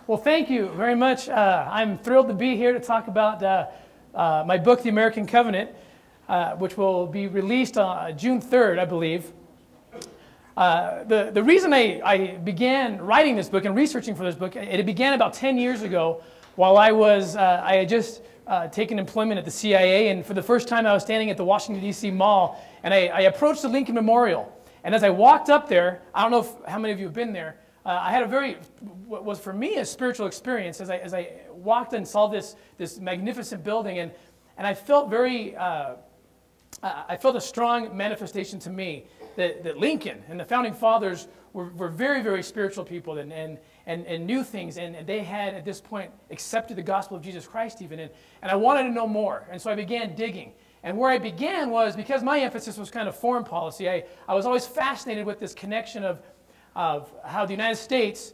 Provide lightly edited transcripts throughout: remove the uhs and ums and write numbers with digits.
Well, thank you very much. I'm thrilled to be here to talk about my book, The American Covenant, which will be released on June 3rd, I believe. The reason I began writing this book and researching for this book, it began about 10 years ago while I had just taken employment at the CIA, and for the first time I was standing at the Washington, D.C. Mall, and I approached the Lincoln Memorial. And as I walked up there, I don't know how many of you have been there, I had what was for me a spiritual experience as I walked and saw this magnificent building, and I felt I felt a strong manifestation to me that Lincoln and the founding fathers were very, very spiritual people and knew things, and they had at this point accepted the gospel of Jesus Christ even, and I wanted to know more, and so I began digging. And where I began was, because my emphasis was kind of foreign policy, I was always fascinated with this connection of how the United States,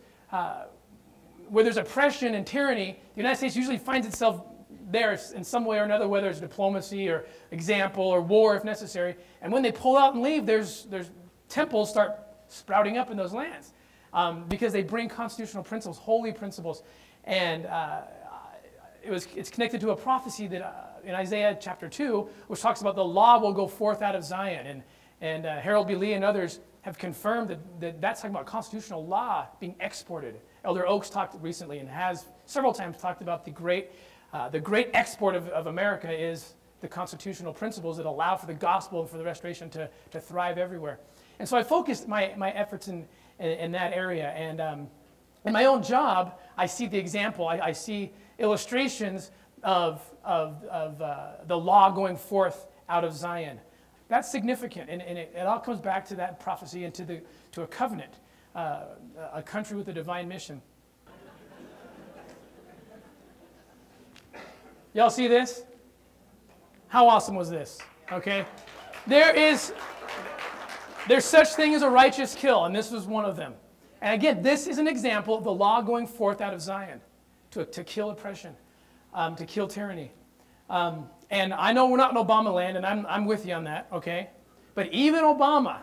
where there's oppression and tyranny, the United States usually finds itself there in some way or another, whether it's diplomacy or example or war if necessary. And when they pull out and leave, there's temples start sprouting up in those lands because they bring constitutional principles, holy principles. And it's connected to a prophecy that in Isaiah chapter 2, which talks about the law will go forth out of Zion. And Harold B. Lee and others have confirmed that that's talking about constitutional law being exported. Elder Oaks talked recently and has several times talked about the great export of America is the constitutional principles that allow for the gospel and for the restoration to thrive everywhere. And so I focused my efforts in that area. And in my own job, I see the example. I see illustrations of the law going forth out of Zion. That's significant, and it all comes back to that prophecy and to a covenant, a country with a divine mission. Y'all see this? How awesome was this? Okay, there's such thing as a righteous kill, and this was one of them. And again, this is an example of the law going forth out of Zion to kill oppression, to kill tyranny. And I know we're not in Obama land, and I'm with you on that, okay? But even Obama,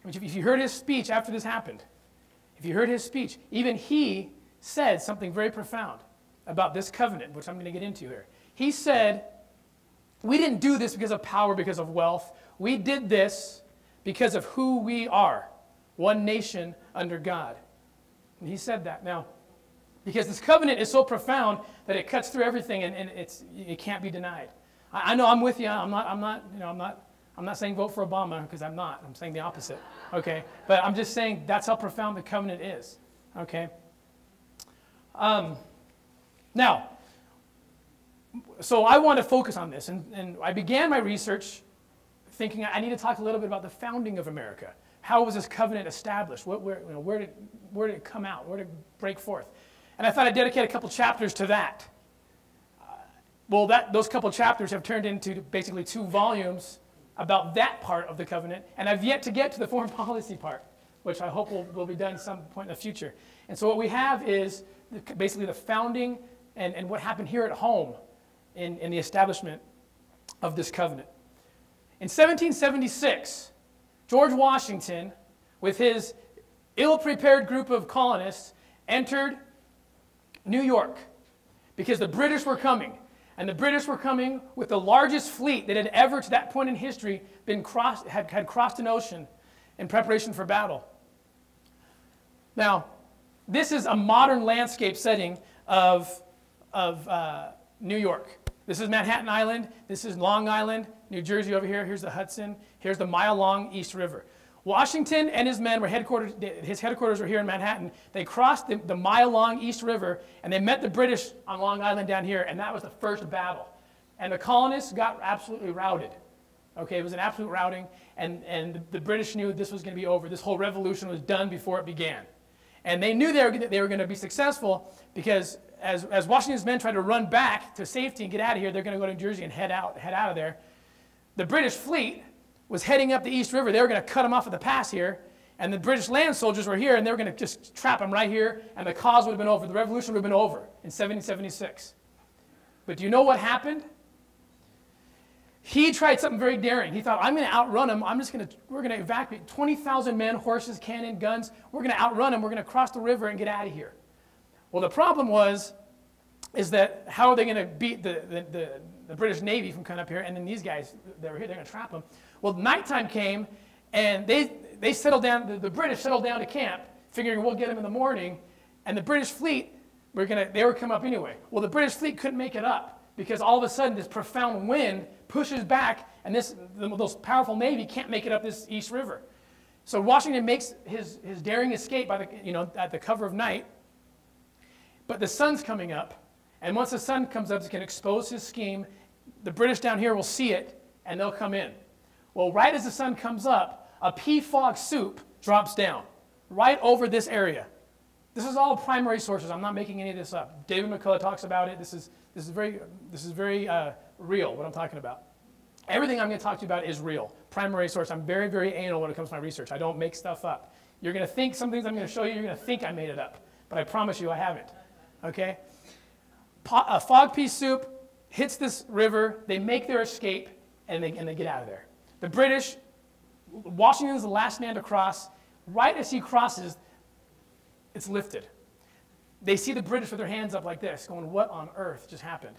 if you heard his speech after this happened, if you heard his speech, even he said something very profound about this covenant, which I'm going to get into here. He said, we didn't do this because of power, because of wealth. We did this because of who we are, one nation under God. And he said that. Now, because this covenant is so profound that it cuts through everything, and it can't be denied. I know I'm with you. I'm not saying vote for Obama, because I'm not. I'm saying the opposite. Okay, but I'm just saying that's how profound the covenant is. Okay. Now, so I want to focus on this, and I began my research thinking I need to talk a little bit about the founding of America. How was this covenant established? Where did it come out? Where did it break forth? And I thought I'd dedicate a couple chapters to that. Those couple chapters have turned into basically 2 volumes about that part of the covenant, and I've yet to get to the foreign policy part, which I hope will be done at some point in the future. And so what we have is basically the founding and what happened here at home in the establishment of this covenant. In 1776, George Washington, with his ill-prepared group of colonists, entered New York because the British were coming. And the British were coming with the largest fleet that had ever, to that point in history, had crossed an ocean in preparation for battle. Now, this is a modern landscape setting of New York. This is Manhattan Island. This is Long Island, New Jersey over here. Here's the Hudson. Here's the mile-long East River. Washington and his men were his headquarters were here in Manhattan. They crossed the mile-long East River, and they met the British on Long Island down here, and that was the first battle. And the colonists got absolutely routed. Okay, it was an absolute routing, and the British knew this was going to be over. This whole revolution was done before it began. And they knew they were going to be successful because as Washington's men tried to run back to safety and get out of here, they're going to go to New Jersey and head out of there. The British fleet was heading up the East River. They were going to cut them off at the pass here, and the British land soldiers were here, and they were going to just trap them right here, and the cause would have been over. The revolution would have been over in 1776. But do you know what happened? He tried something very daring. He thought, I'm going to outrun them. We're going to evacuate 20,000 men, horses, cannon, guns. We're going to outrun them. We're going to cross the river and get out of here. Well, the problem is that how are they going to beat the British Navy from coming up here, and then these guys that were here, they're going to trap them. Well, nighttime came, and they settled down, the British settled down to camp, figuring we'll get them in the morning, and the British fleet, they were coming up anyway. Well, the British fleet couldn't make it up, because all of a sudden this profound wind pushes back, and those powerful Navy can't make it up this East River. So Washington makes his daring escape by at the cover of night, but the sun's coming up, and once the sun comes up, it can expose his scheme. The British down here will see it, and they'll come in. Well, right as the sun comes up, a pea fog soup drops down right over this area. This is all primary sources. I'm not making any of this up. David McCullough talks about it. This is very real, what I'm talking about. Everything I'm going to talk to you about is real. Primary source. I'm very, very anal when it comes to my research. I don't make stuff up. You're going to think some things I'm going to show you, you're going to think I made it up. But I promise you I haven't. Okay? A fog pea soup hits this river. They make their escape, and they get out of there. The British, Washington's the last man to cross. Right as he crosses, it's lifted. They see the British with their hands up like this, going, what on earth just happened?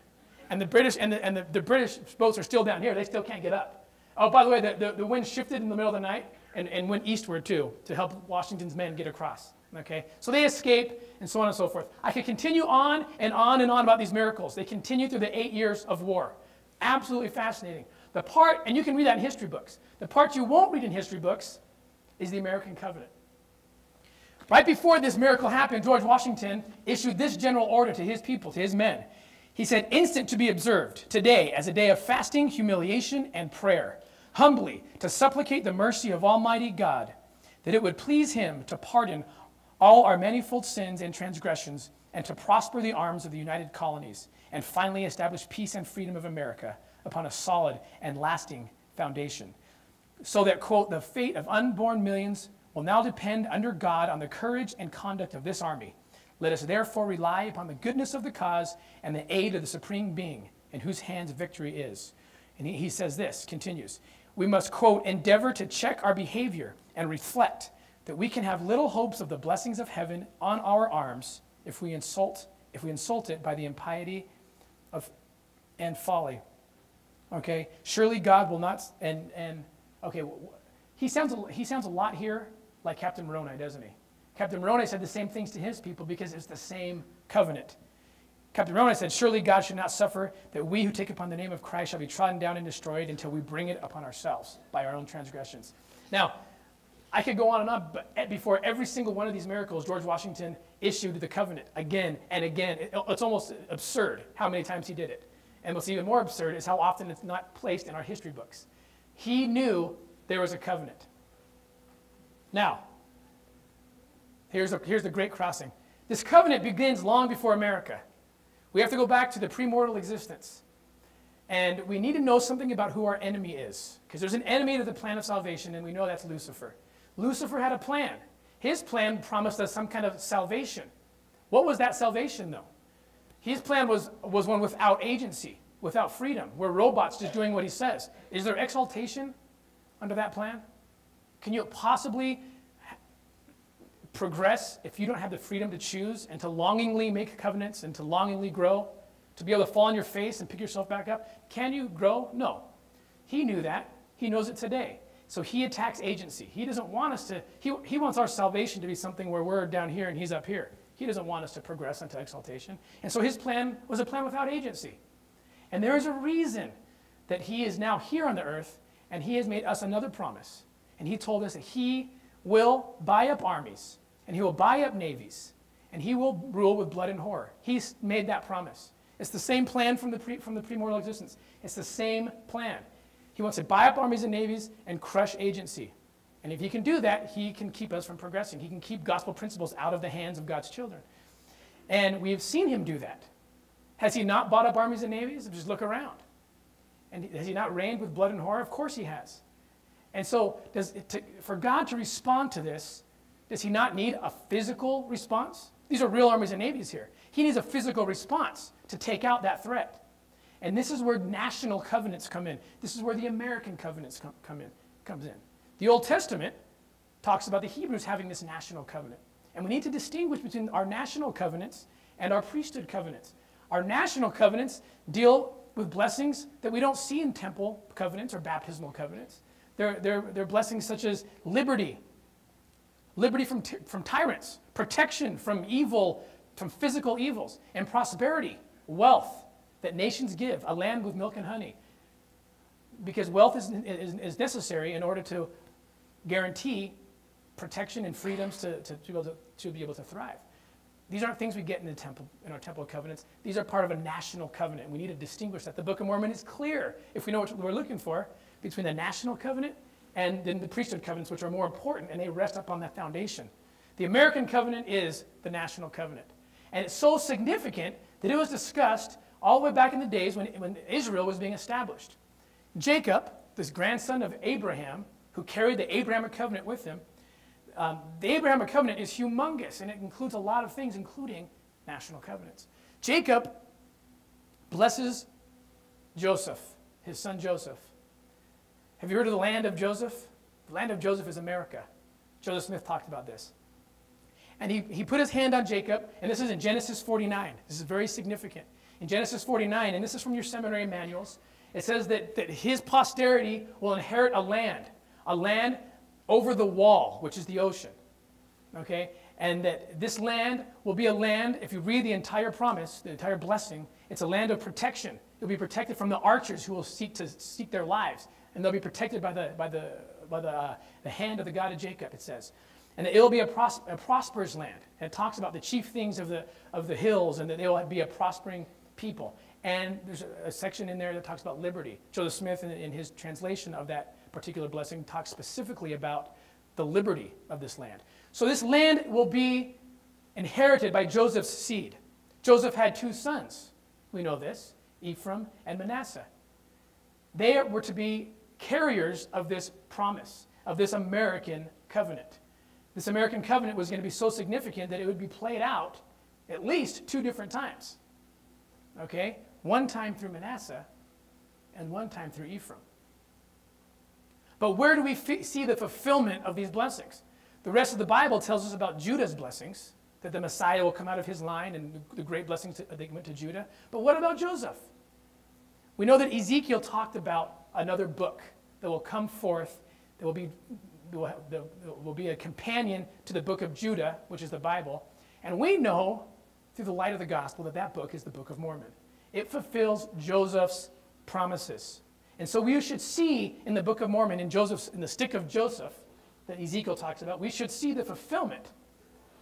And the British the British boats are still down here. They still can't get up. Oh, by the way, the wind shifted in the middle of the night and went eastward too to help Washington's men get across. Okay, so they escape and so on and so forth. I could continue on and on and on about these miracles. They continue through the 8 years of war. Absolutely fascinating. The part, and you can read that in history books. The part you won't read in history books is the American covenant. Right before this miracle happened, George Washington issued this general order to his people, to his men. He said, instant to be observed today as a day of fasting, humiliation, and prayer, humbly to supplicate the mercy of Almighty God, that it would please him to pardon all our manifold sins and transgressions, and to prosper the arms of the united colonies, and finally establish peace and freedom of America upon a solid and lasting foundation. So that, quote, the fate of unborn millions will now depend under God on the courage and conduct of this army. Let us therefore rely upon the goodness of the cause and the aid of the Supreme Being, in whose hands victory is. And he says this, continues, we must, quote, endeavor to check our behavior and reflect that we can have little hopes of the blessings of heaven on our arms if we insult it by the impiety and folly. Okay, surely God will not, okay, he sounds a lot here like Captain Moroni, doesn't he? Captain Moroni said the same things to his people because it's the same covenant. Captain Moroni said, surely God should not suffer that we who take upon the name of Christ shall be trodden down and destroyed until we bring it upon ourselves by our own transgressions. Now, I could go on and on, but before every single one of these miracles, George Washington issued the covenant again and again. It's almost absurd how many times he did it. And what's even more absurd is how often it's not placed in our history books. He knew there was a covenant. Now, here's the great crossing. This covenant begins long before America. We have to go back to the premortal existence. And we need to know something about who our enemy is. Because there's an enemy to the plan of salvation, and we know that's Lucifer. Lucifer had a plan. His plan promised us some kind of salvation. What was that salvation, though? His plan was one without agency, without freedom. We're robots just doing what he says. Is there exaltation under that plan? Can you possibly progress if you don't have the freedom to choose and to longingly make covenants and to longingly grow? To be able to fall on your face and pick yourself back up? Can you grow? No. He knew that. He knows it today. So he attacks agency. He doesn't want us to, he wants our salvation to be something where we're down here and he's up here. He doesn't want us to progress into exaltation. And so his plan was a plan without agency. And there is a reason that he is now here on the earth, and he has made us another promise. And he told us that he will buy up armies, and he will buy up navies, and he will rule with blood and horror. He's made that promise. It's the same plan from the premortal existence. It's the same plan. He wants to buy up armies and navies and crush agency. And if he can do that, he can keep us from progressing. He can keep gospel principles out of the hands of God's children. And we've seen him do that. Has he not bought up armies and navies? Just look around. And has he not reigned with blood and horror? Of course he has. And so for God to respond to this, does he not need a physical response? These are real armies and navies here. He needs a physical response to take out that threat. And this is where national covenants come in. This is where the American covenants comes in. The Old Testament talks about the Hebrews having this national covenant. And we need to distinguish between our national covenants and our priesthood covenants. Our national covenants deal with blessings that we don't see in temple covenants or baptismal covenants. They're blessings such as liberty, liberty from tyrants, protection from evil, from physical evils, and prosperity, wealth that nations give, a land with milk and honey. Because wealth is necessary in order to guarantee protection and freedoms to be able to thrive. These aren't things we get in our temple covenants. These are part of a national covenant. We need to distinguish that. The Book of Mormon is clear, if we know what we're looking for, between the national covenant and then the priesthood covenants, which are more important, and they rest upon that foundation. The American covenant is the national covenant. And it's so significant that it was discussed all the way back in the days when Israel was being established. Jacob, this grandson of Abraham, who carried the Abrahamic covenant with him, the Abrahamic covenant is humongous, and it includes a lot of things, including national covenants. Jacob blesses Joseph, his son Joseph. Have you heard of the land of Joseph? The land of Joseph is America. Joseph Smith talked about this. And he put his hand on Jacob, and this is in Genesis 49. This is very significant. In Genesis 49, and this is from your seminary manuals, it says that his posterity will inherit a land over the wall, which is the ocean. Okay? And that this land will be a land, if you read the entire promise, the entire blessing, it's a land of protection. It'll be protected from the archers who will seek their lives. And they'll be protected by the hand of the God of Jacob, it says. And it will be a prosperous land. And it talks about the chief things of the hills, and that they will be a prospering people. And there's a section in there that talks about liberty. Joseph Smith, in his translation of that particular blessing, talks specifically about the liberty of this land. So this land will be inherited by Joseph's seed. Joseph had two sons. We know this, Ephraim and Manasseh. They were to be carriers of this promise, of this American covenant. This American covenant was going to be so significant that it would be played out at least 2 different times. Okay? One time through Manasseh and one time through Ephraim. But where do we see the fulfillment of these blessings? The rest of the Bible tells us about Judah's blessings, that the Messiah will come out of his line and the great blessings that went to Judah. But what about Joseph? We know that Ezekiel talked about another book that will come forth, that will be a companion to the book of Judah, which is the Bible. And we know through the light of the gospel that book is the Book of Mormon. It fulfills Joseph's promises. And so we should see in the Book of Mormon, in the stick of Joseph that Ezekiel talks about, we should see the fulfillment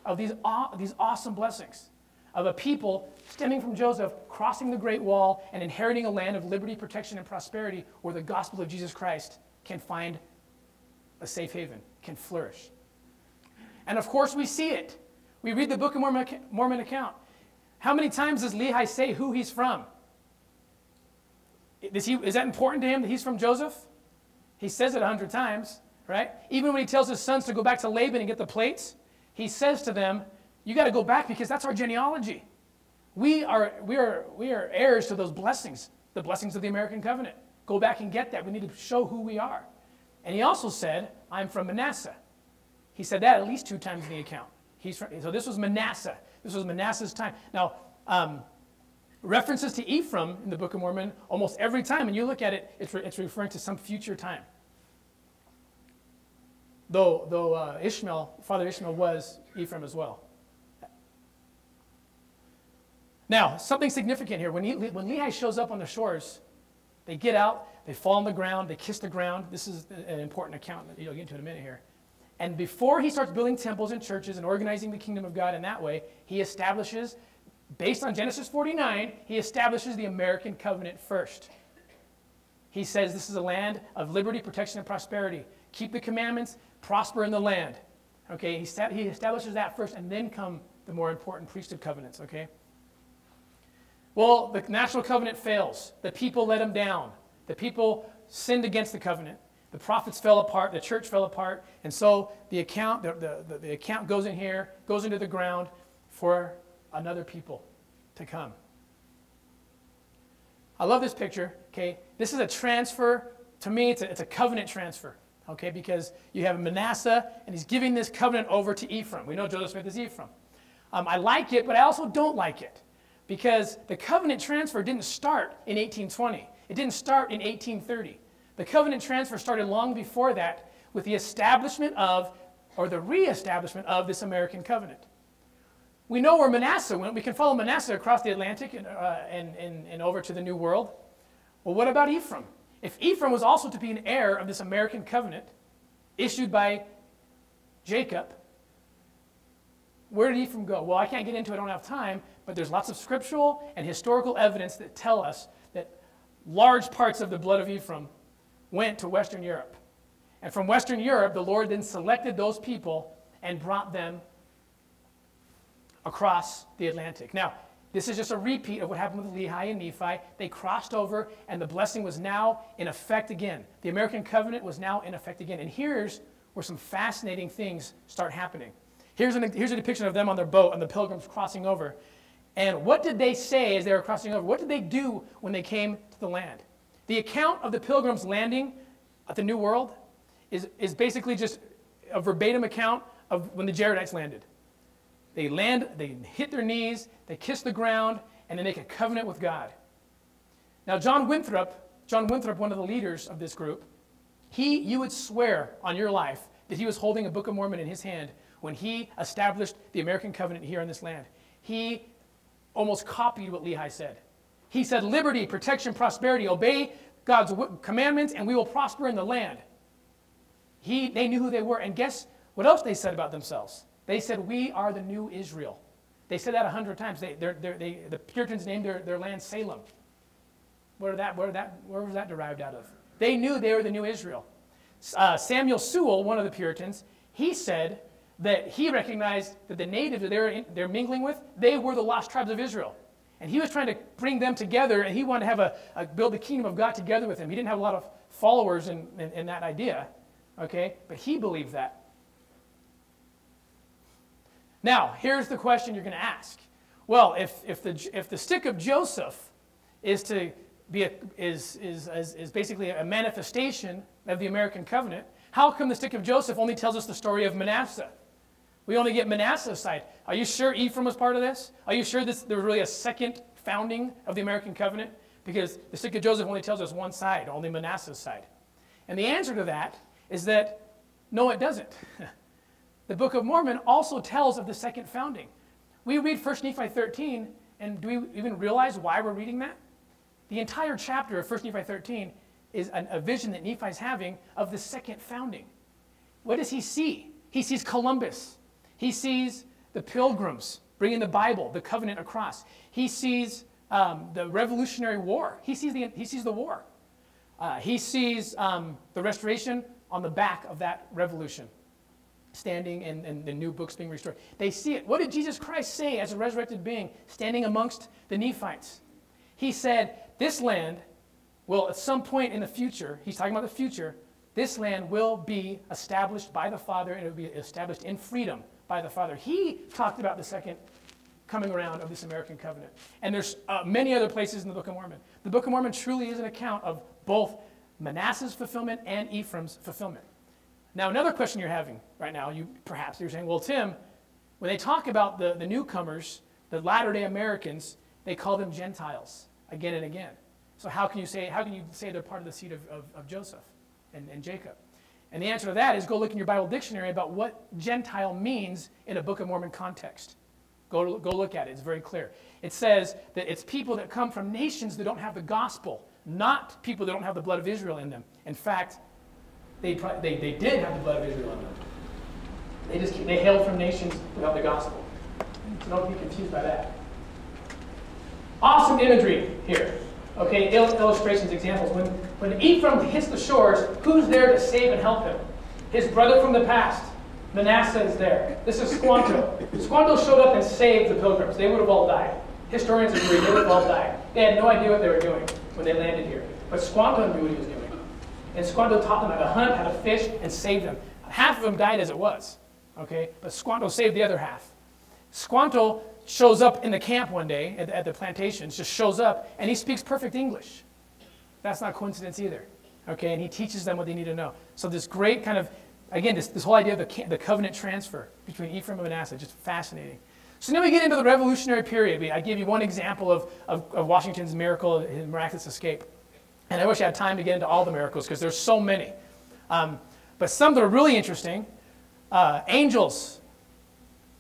of these awesome blessings of a people stemming from Joseph, crossing the Great Wall and inheriting a land of liberty, protection, and prosperity where the gospel of Jesus Christ can find a safe haven, can flourish. And of course we see it. We read the Book of Mormon account. How many times does Lehi say who he's from? Is that important to him that he's from Joseph? He says it 100 times, right? Even when he tells his sons to go back to Laban and get the plates, he says to them, you got to go back because that's our genealogy. We are heirs to those blessings, the blessings of the American covenant. Go back and get that. We need to show who we are. And he also said, I'm from Manasseh. He said that at least 2 times in the account. So this was Manasseh. This was Manasseh's time. Now, references to Ephraim in the Book of Mormon, almost every time, when you look at it, it's referring to some future time. Though Father Ishmael was Ephraim as well. Now, something significant here. When Lehi shows up on the shores, they get out, they fall on the ground, they kiss the ground. This is an important account that you'll get into in a minute here. And before he starts building temples and churches and organizing the kingdom of God in that way, he establishes, based on Genesis 49, he establishes the American covenant first. He says this is a land of liberty, protection, and prosperity. Keep the commandments, prosper in the land. Okay, he establishes that first, and then come the more important priesthood covenants, okay? Well, the national covenant fails. The people let him down. The people sinned against the covenant. The prophets fell apart. The church fell apart. And so the account goes in here, goes into the ground for another people to come. I love this picture, okay? This is a transfer. To me, it's a covenant transfer, okay? Because you have Manasseh, and he's giving this covenant over to Ephraim. We know Joseph Smith is Ephraim. I like it, but I also don't like it, because the covenant transfer didn't start in 1820. It didn't start in 1830. The covenant transfer started long before that with the establishment of, or the reestablishment of, this American covenant. We know where Manasseh went. We can follow Manasseh across the Atlantic and over to the New World. Well, what about Ephraim? If Ephraim was also to be an heir of this American covenant issued by Jacob, where did Ephraim go? Well, I can't get into it, I don't have time, but there's lots of scriptural and historical evidence that tell us that large parts of the blood of Ephraim went to Western Europe. And from Western Europe, the Lord then selected those people and brought them across the Atlantic. Now, this is just a repeat of what happened with Lehi and Nephi. They crossed over, and the blessing was now in effect again. The American covenant was now in effect again. And here's where some fascinating things start happening. Here's a depiction of them on their boat, and the pilgrims crossing over. And what did they say as they were crossing over? What did they do when they came to the land? The account of the pilgrims landing at the New World is basically just a verbatim account of when the Jaredites landed. They land, they hit their knees, they kiss the ground, and they make a covenant with God. Now, John Winthrop, one of the leaders of this group, you would swear on your life that he was holding a Book of Mormon in his hand when he established the American covenant here on this land. He almost copied what Lehi said. He said, liberty, protection, prosperity, obey God's commandments, and we will prosper in the land. They knew who they were, and guess what else they said about themselves? They said, we are the new Israel. They said that 100 times. The Puritans named their land Salem. Where was that derived out of? They knew they were the new Israel. Samuel Sewall, one of the Puritans, he said that he recognized that the natives that they're mingling with, they were the lost tribes of Israel. And he was trying to bring them together, and he wanted to have build the kingdom of God together with him. He didn't have a lot of followers in that idea, okay? But he believed that. Now, here's the question you're going to ask. Well, if the stick of Joseph is basically a manifestation of the American covenant, how come the stick of Joseph only tells us the story of Manasseh? We only get Manasseh's side. Are you sure Ephraim was part of this? Are you sure there was really a second founding of the American covenant? Because the stick of Joseph only tells us one side, only Manasseh's side. And the answer to that is that no, it doesn't. The Book of Mormon also tells of the second founding. We read 1 Nephi 13, and do we even realize why we're reading that? The entire chapter of 1 Nephi 13 is a vision that Nephi's having of the second founding. What does he see? He sees Columbus. He sees the pilgrims bringing the Bible, the covenant across. He sees the Revolutionary War. He sees the war. He sees the restoration on the back of that revolution, standing and the new books being restored. They see it. What did Jesus Christ say as a resurrected being standing amongst the Nephites? He said, this land will at some point in the future, he's talking about the future, this land will be established by the Father, and it will be established in freedom by the Father. He talked about the second coming around of this American covenant. And there's many other places in the Book of Mormon. The Book of Mormon truly is an account of both Manasseh's fulfillment and Ephraim's fulfillment. Now, another question you're having right now, you're saying, well, Tim, when they talk about the newcomers, the latter-day Americans, they call them Gentiles again and again. So how can you say they're part of the seed of Joseph and Jacob? And the answer to that is go look in your Bible dictionary about what Gentile means in a Book of Mormon context. Go look at it. It's very clear. It says that it's people that come from nations that don't have the gospel, not people that don't have the blood of Israel in them. In fact, they did have the blood of Israel in them. They hailed from nations without the gospel. So don't be confused by that. Awesome imagery here. Okay, illustrations, examples. When Ephraim hits the shores, who's there to save and help him? His brother from the past, Manasseh, is there. This is Squanto. Squanto showed up and saved the pilgrims. They would have all died. Historians agree they would have all died. They had no idea what they were doing when they landed here. But Squanto knew what he was doing. And Squanto taught them how to hunt, how to fish, and saved them. Half of them died as it was. Okay, but Squanto saved the other half. Squanto shows up in the camp one day at the plantations, just shows up, and he speaks perfect English. That's not coincidence either. Okay, and he teaches them what they need to know. So this great kind of, again, this whole idea of the covenant transfer between Ephraim and Manasseh, just fascinating. So then we get into the Revolutionary period. I give you one example of Washington's miracle, his miraculous escape. And I wish I had time to get into all the miracles because there's so many. But some that are really interesting, angels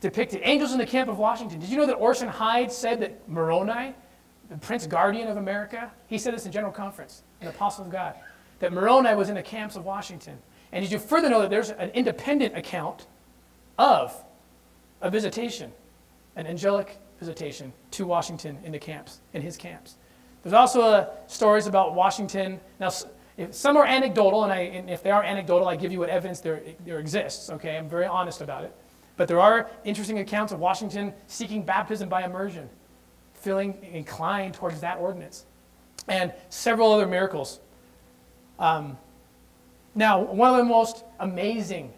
depicted, angels in the camp of Washington. Did you know that Orson Hyde said that Moroni, the Prince Guardian of America, he said this in General Conference, an apostle of God, that Moroni was in the camps of Washington. And did you further know that there's an independent account of a visitation, an angelic visitation to Washington in the camps, in his camps. There's also stories about Washington. Now, some are anecdotal, and if they are anecdotal, I give you what evidence there exists, okay? I'm very honest about it. But there are interesting accounts of Washington seeking baptism by immersion, feeling inclined towards that ordinance, and several other miracles. Now, one of the most amazing,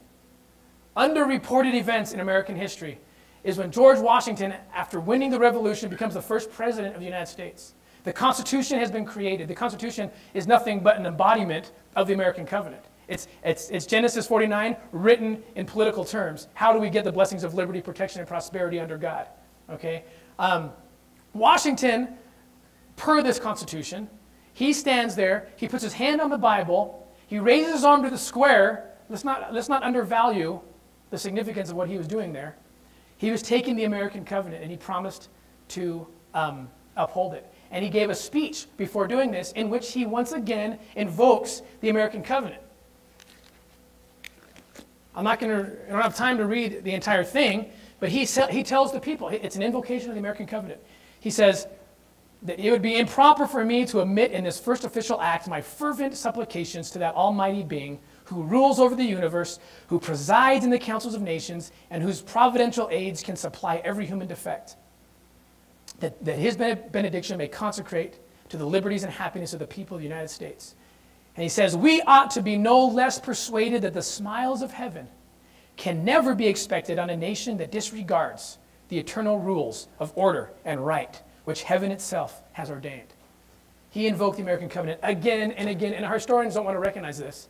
underreported events in American history is when George Washington, after winning the Revolution, becomes the first president of the United States. The Constitution has been created. The Constitution is nothing but an embodiment of the American covenant. It's Genesis 49 written in political terms. How do we get the blessings of liberty, protection, and prosperity under God? Okay? Washington, per this Constitution, he stands there, he puts his hand on the Bible, he raises his arm to the square. Let's not undervalue the significance of what he was doing there. He was taking the American covenant and he promised to uphold it. And he gave a speech before doing this in which he once again invokes the American covenant. I don't have time to read the entire thing, but he tells the people, it's an invocation of the American covenant. He says that it would be improper for me to omit in this first official act my fervent supplications to that almighty being who rules over the universe, who presides in the councils of nations, and whose providential aids can supply every human defect. That his benediction may consecrate to the liberties and happiness of the people of the United States. And he says, we ought to be no less persuaded that the smiles of heaven can never be expected on a nation that disregards the eternal rules of order and right, which heaven itself has ordained. He invoked the American covenant again and again, and our historians don't want to recognize this,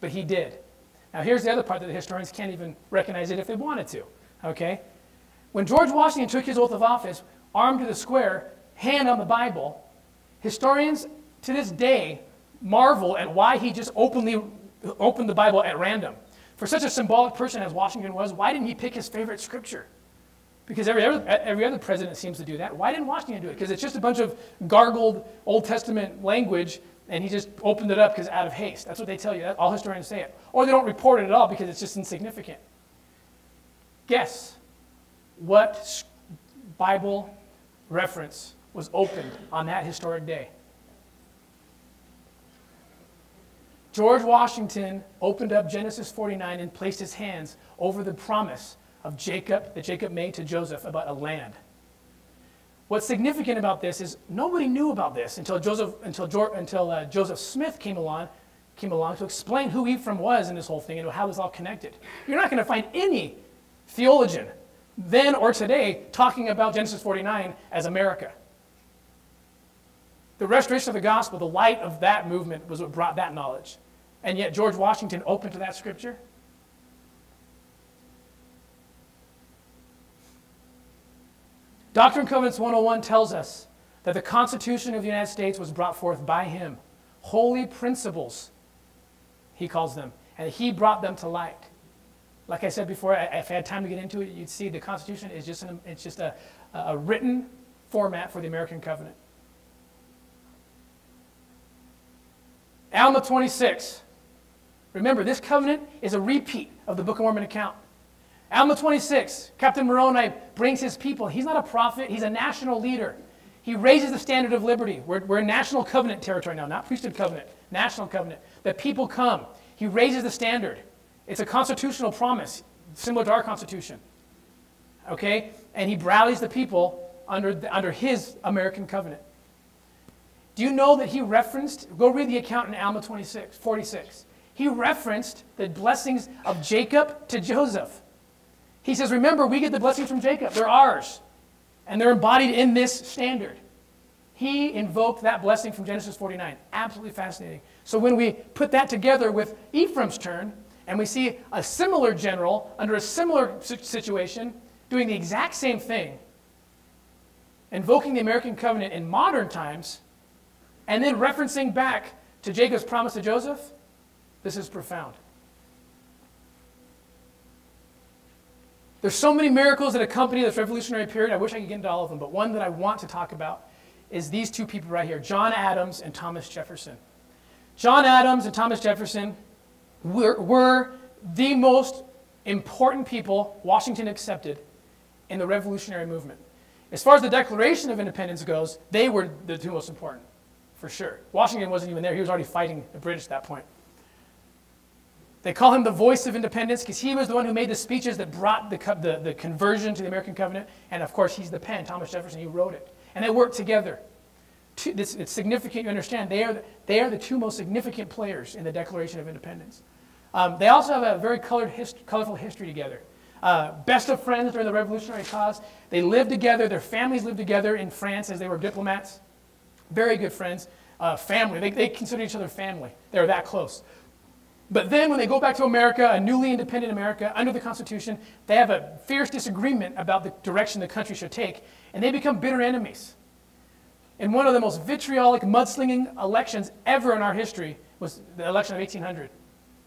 but he did. Now here's the other part that the historians can't even recognize it if they wanted to, okay? When George Washington took his oath of office, armed to the square, hand on the Bible, historians to this day marvel at why he just openly opened the Bible at random. For such a symbolic person as Washington was, why didn't he pick his favorite scripture? Because every other president seems to do that. Why didn't Washington do it? Because it's just a bunch of gargled Old Testament language, and he just opened it up because out of haste. That's what they tell you. All historians say it. Or they don't report it at all because it's just insignificant. Guess what Bible reference was opened on that historic day? George Washington opened up Genesis 49 and placed his hands over the promise of Jacob that Jacob made to Joseph about a land. What's significant about this is nobody knew about this until Joseph Smith came along to explain who Ephraim was in this whole thing and how it was all connected. You're not going to find any theologian then or today talking about Genesis 49 as America. The restoration of the gospel, the light of that movement was what brought that knowledge. And yet George Washington opened to that scripture. Doctrine and Covenants 101 tells us that the Constitution of the United States was brought forth by him. Holy principles, he calls them, and he brought them to light. Like I said before, if I had time to get into it, you'd see the Constitution is just a written format for the American covenant. Alma 26. Remember, this covenant is a repeat of the Book of Mormon account. Alma 26, Captain Moroni brings his people. He's not a prophet. He's a national leader. He raises the standard of liberty. We're in national covenant territory now, not priesthood covenant, national covenant. The people come. He raises the standard. It's a constitutional promise, similar to our Constitution. Okay? And he rallies the people under his American covenant. Do you know that he referenced, go read the account in Alma 46. He referenced the blessings of Jacob to Joseph. He says, remember, we get the blessings from Jacob. They're ours. And they're embodied in this standard. He invoked that blessing from Genesis 49. Absolutely fascinating. So when we put that together with Ephraim's turn, and we see a similar general under a similar situation doing the exact same thing, invoking the American covenant in modern times, and then referencing back to Jacob's promise to Joseph, this is profound. There's so many miracles that accompany this revolutionary period. I wish I could get into all of them, but one that I want to talk about is these two people right here, John Adams and Thomas Jefferson. John Adams and Thomas Jefferson were the most important people, Washington accepted, in the revolutionary movement. As far as the Declaration of Independence goes, they were the two most important, for sure. Washington wasn't even there. He was already fighting the British at that point. They call him the voice of independence because he was the one who made the speeches that brought the conversion to the American covenant. And of course, he's the pen, Thomas Jefferson, he wrote it. And they worked together. It's significant, you understand. They are the two most significant players in the Declaration of Independence. They also have a very colorful history together. Best of friends during the revolutionary cause. They lived together. Their families lived together in France as they were diplomats. Very good friends. Family. They consider each other family. They were that close. But then when they go back to America, a newly independent America, under the Constitution, they have a fierce disagreement about the direction the country should take, and they become bitter enemies. And one of the most vitriolic, mudslinging elections ever in our history was the election of 1800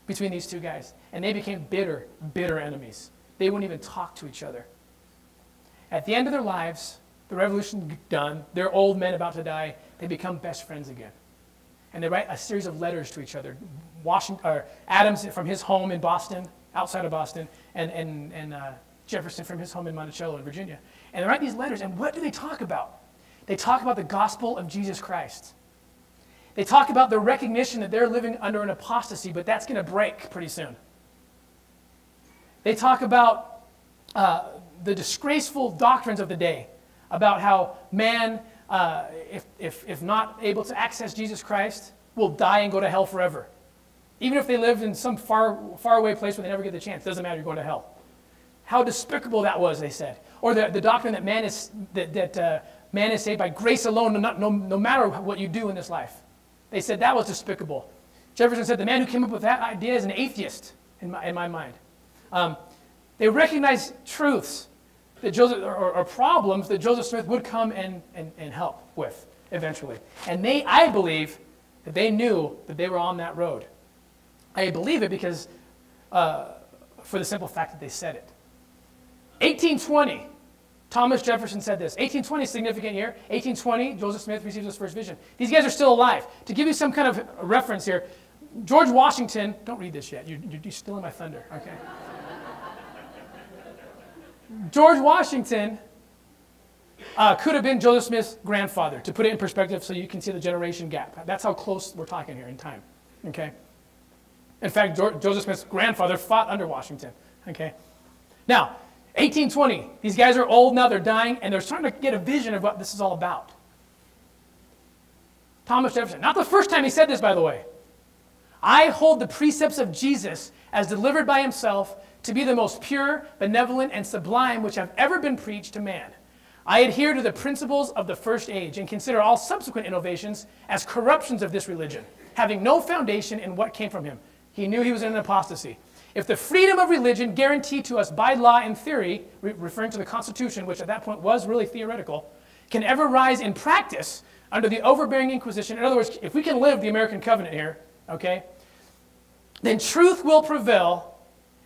between these two guys. And they became bitter, bitter enemies. They wouldn't even talk to each other. At the end of their lives, the revolution done, they're old men about to die, they become best friends again. And they write a series of letters to each other. Adams from his home in Boston, outside of Boston, and Jefferson from his home in Monticello in Virginia. And they write these letters, and what do they talk about? They talk about the gospel of Jesus Christ. They talk about the recognition that they're living under an apostasy, but that's going to break pretty soon. They talk about the disgraceful doctrines of the day, about how man, if not able to access Jesus Christ, will die and go to hell forever. Even if they lived in some far away place where they never get the chance, doesn't matter, you're going to hell. How despicable that was, they said. Or the doctrine that man is saved by grace alone, no matter what you do in this life. They said that was despicable. Jefferson said the man who came up with that idea is an atheist in my mind. They recognized truths that or problems that Joseph Smith would come and help with eventually. And I believe that they knew that they were on that road. I believe it because, for the simple fact that they said it. 1820, Thomas Jefferson said this. 1820 is a significant year. 1820, Joseph Smith receives his first vision. These guys are still alive. To give you some kind of reference here, George Washington, don't read this yet. You're stealing my thunder, okay? George Washington could have been Joseph Smith's grandfather, to put it in perspective so you can see the generation gap. That's how close we're talking here in time, okay? In fact, Joseph Smith's grandfather fought under Washington, okay? Now, 1820, these guys are old now, they're dying, and they're starting to get a vision of what this is all about. Thomas Jefferson, not the first time he said this, by the way. I hold the precepts of Jesus as delivered by himself to be the most pure, benevolent, and sublime which have ever been preached to man. I adhere to the principles of the first age and consider all subsequent innovations as corruptions of this religion, having no foundation in what came from him. He knew he was in an apostasy. If the freedom of religion guaranteed to us by law and theory, referring to the Constitution, which at that point was really theoretical, can ever rise in practice under the overbearing Inquisition, in other words, if we can live the American covenant here, okay, then truth will prevail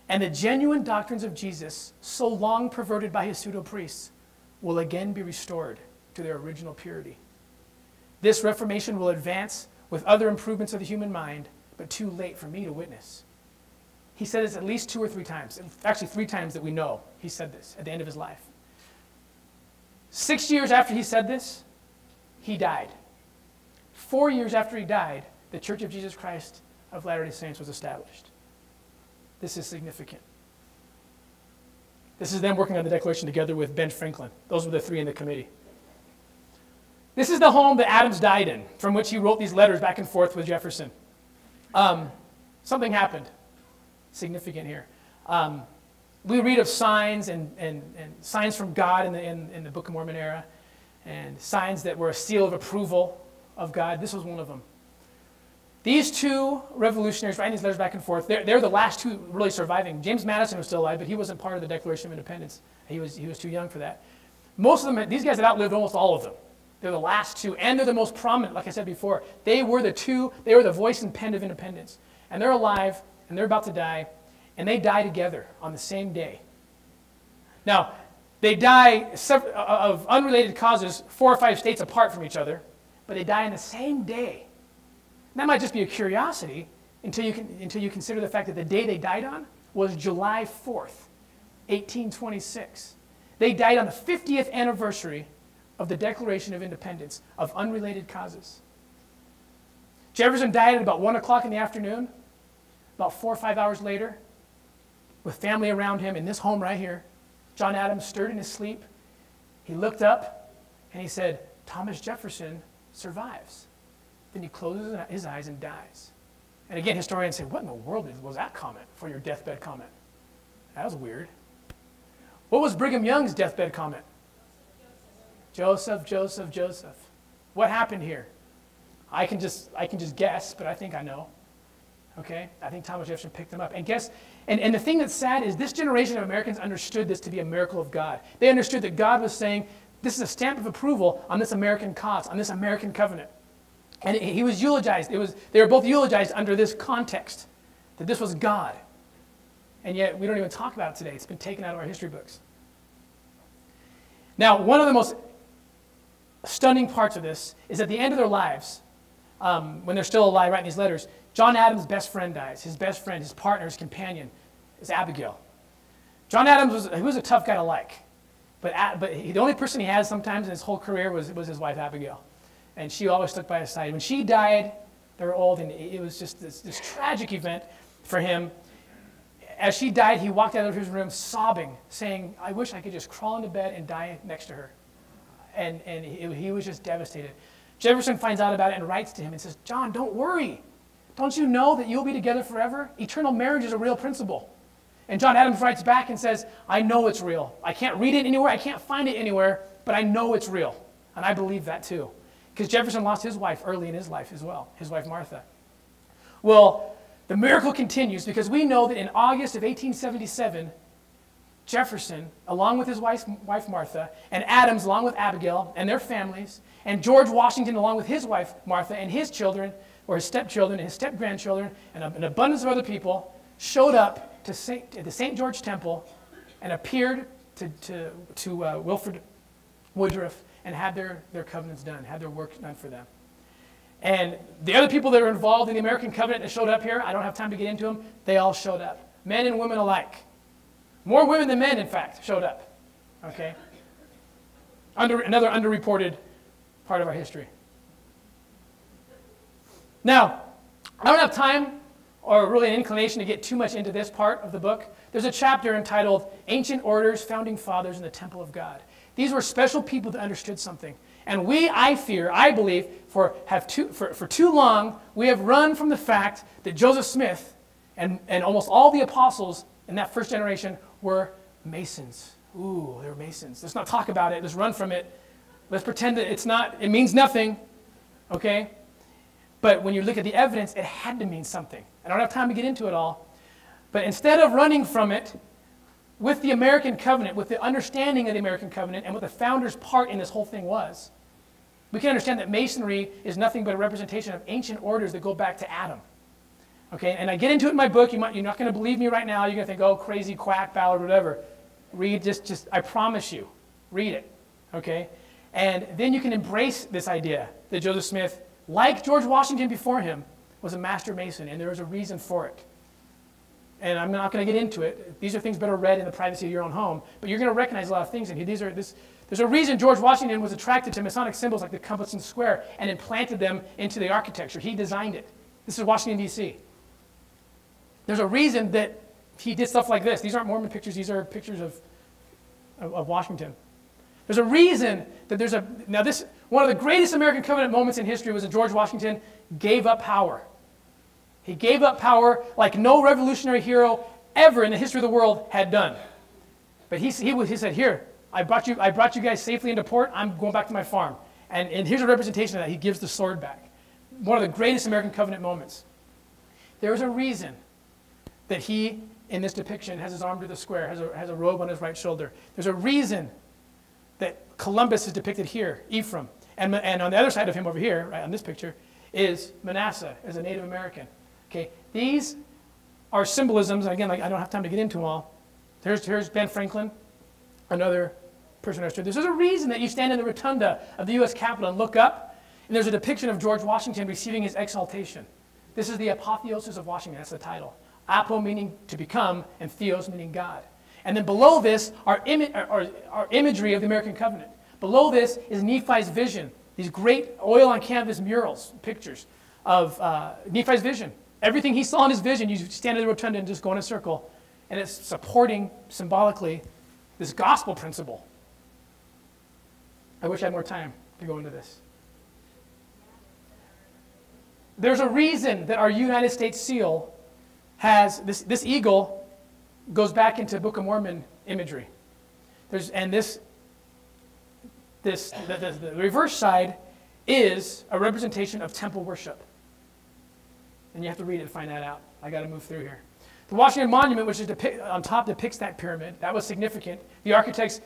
and the genuine doctrines of Jesus, so long perverted by his pseudo-priests, will again be restored to their original purity. This reformation will advance with other improvements of the human mind, but too late for me to witness. He said this at least 2 or 3 times. Actually, 3 times that we know he said this at the end of his life. 6 years after he said this, he died. 4 years after he died, the Church of Jesus Christ of Latter-day Saints was established. This is significant. This is them working on the Declaration together with Ben Franklin. Those were the 3 in the committee. This is the home that Adams died in, from which he wrote these letters back and forth with Jefferson. Something happened. Significant here. We read of signs and signs from God in the Book of Mormon era, and signs that were a seal of approval of God. This was one of them. These two revolutionaries writing these letters back and forth, they're the last two really surviving. James Madison was still alive, but he wasn't part of the Declaration of Independence. He was too young for that. Most of them, these guys had outlived almost all of them. They're the last two, and they're the most prominent, like I said before. They were the voice and pen of independence. And they're alive, and they're about to die, and they die together on the same day. Now, they die of unrelated causes 4 or 5 states apart from each other, but they die on the same day. And that might just be a curiosity until you consider the fact that the day they died on was July 4th, 1826. They died on the 50th anniversary of the Declaration of Independence of unrelated causes. Jefferson died at about 1 o'clock in the afternoon. About 4 or 5 hours later, with family around him in this home right here, John Adams stirred in his sleep. He looked up and he said, "Thomas Jefferson survives." Then he closes his eyes and dies. And again, historians say, what in the world was that comment for your deathbed comment? That was weird. What was Brigham Young's deathbed comment? Joseph, Joseph, Joseph. What happened here? I can just guess, but I think I know. Okay? I think Thomas Jefferson picked them up. And the thing that's sad is this generation of Americans understood this to be a miracle of God. They understood that God was saying, this is a stamp of approval on this American cause, on this American covenant. And he was eulogized. They were both eulogized under this context, that this was God. And yet we don't even talk about it today. It's been taken out of our history books. Now, one of the most stunning parts of this is at the end of their lives, when they're still alive writing these letters, John Adams' best friend dies. His best friend, his partner, his companion is Abigail. John Adams was a tough guy to like. But the only person he has sometimes in his whole career was his wife, Abigail. And she always stuck by his side. When she died, they were old, and it was just this tragic event for him. As she died, he walked out of his room sobbing, saying, "I wish I could just crawl into bed and die next to her." And he was just devastated. Jefferson finds out about it and writes to him and says, "John, don't worry. Don't you know that you'll be together forever? Eternal marriage is a real principle." And John Adams writes back and says, "I know it's real. I can't read it anywhere. I can't find it anywhere, but I know it's real." And I believe that too. Because Jefferson lost his wife early in his life as well, his wife Martha. Well, the miracle continues because we know that in August of 1877, Jefferson, along with his wife Martha, and Adams, along with Abigail and their families, and George Washington, along with his wife Martha and his children, or his stepchildren and his step-grandchildren, and an abundance of other people, showed up to the St. George Temple and appeared to Wilford Woodruff and had their covenants done, had their work done for them. And the other people that are involved in the American covenant that showed up here, I don't have time to get into them, they all showed up. Men and women alike. More women than men, in fact, showed up. Okay? Another underreported part of our history. Now, I don't have time or really an inclination to get too much into this part of the book. There's a chapter entitled Ancient Orders, Founding Fathers, and the Temple of God. These were special people that understood something. And I believe, for too long, we have run from the fact that Joseph Smith and almost all the apostles in that first generation were Masons. Ooh, they were Masons. Let's not talk about it. Let's run from it. Let's pretend that it means nothing. Okay? But when you look at the evidence, it had to mean something. I don't have time to get into it all. But instead of running from it, with the American covenant, with the understanding of the American covenant, and what the founders' part in this whole thing was, we can understand that Masonry is nothing but a representation of ancient orders that go back to Adam. Okay, and I get into it in my book. You're not going to believe me right now. You're going to think, oh, crazy quack, Ballard, whatever. Read, just I promise you, read it. Okay? And then you can embrace this idea that Joseph Smith, like George Washington before him, was a master mason, and there was a reason for it. And I'm not going to get into it. These are things better read in the privacy of your own home. But you're going to recognize a lot of things in here. There's a reason George Washington was attracted to Masonic symbols like the compass and square and implanted them into the architecture. He designed it. This is Washington, D.C. There's a reason that he did stuff like this. These aren't Mormon pictures. These are pictures of Washington. There's a reason that one of the greatest American covenant moments in history was that George Washington gave up power. He gave up power like no revolutionary hero ever in the history of the world had done. But he said, here, I brought you guys safely into port. I'm going back to my farm. And here's a representation of that. He gives the sword back. one of the greatest American covenant moments. There is a reason that he, in this depiction, has his arm to the square, has a robe on his right shoulder. There's a reason that Columbus is depicted here, Ephraim. And on the other side of him over here, right on this picture, is Manasseh as a Native American. Okay, these are symbolisms, and again, like, I don't have time to get into them all. Here's Ben Franklin, another person on our street. There's a reason that you stand in the rotunda of the U.S. Capitol and look up, and there's a depiction of George Washington receiving his exaltation. This is the apotheosis of Washington, that's the title. Apo meaning to become, and theos meaning God. And then below this are imagery of the American covenant. Below this is Nephi's vision, these great oil on canvas murals, pictures of Nephi's vision. Everything he saw in his vision, you stand in the rotunda and just go in a circle, and it's supporting symbolically this gospel principle. I wish I had more time to go into this. There's a reason that our United States seal has this eagle goes back into Book of Mormon imagery. The reverse side is a representation of temple worship. And you have to read it to find that out. I got to move through here. The Washington Monument, which is on top, depicts that pyramid. That was significant. The architects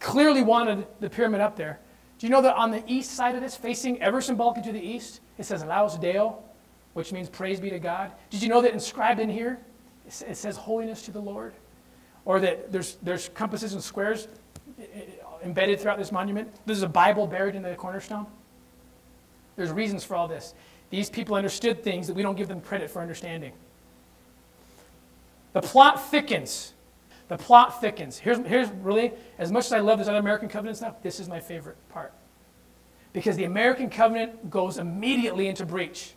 clearly wanted the pyramid up there. Do you know that on the east side of this, facing ever symbolically to the east, it says Laus Deo, which means praise be to God? Did you know that inscribed in here, it says holiness to the Lord? Or that there's compasses and squares embedded throughout this monument? There's a Bible buried in the cornerstone. There's reasons for all this. These people understood things that we don't give them credit for understanding. The plot thickens. The plot thickens. Here's really, as much as I love this other American covenant stuff, this is my favorite part. Because the American covenant goes immediately into breach.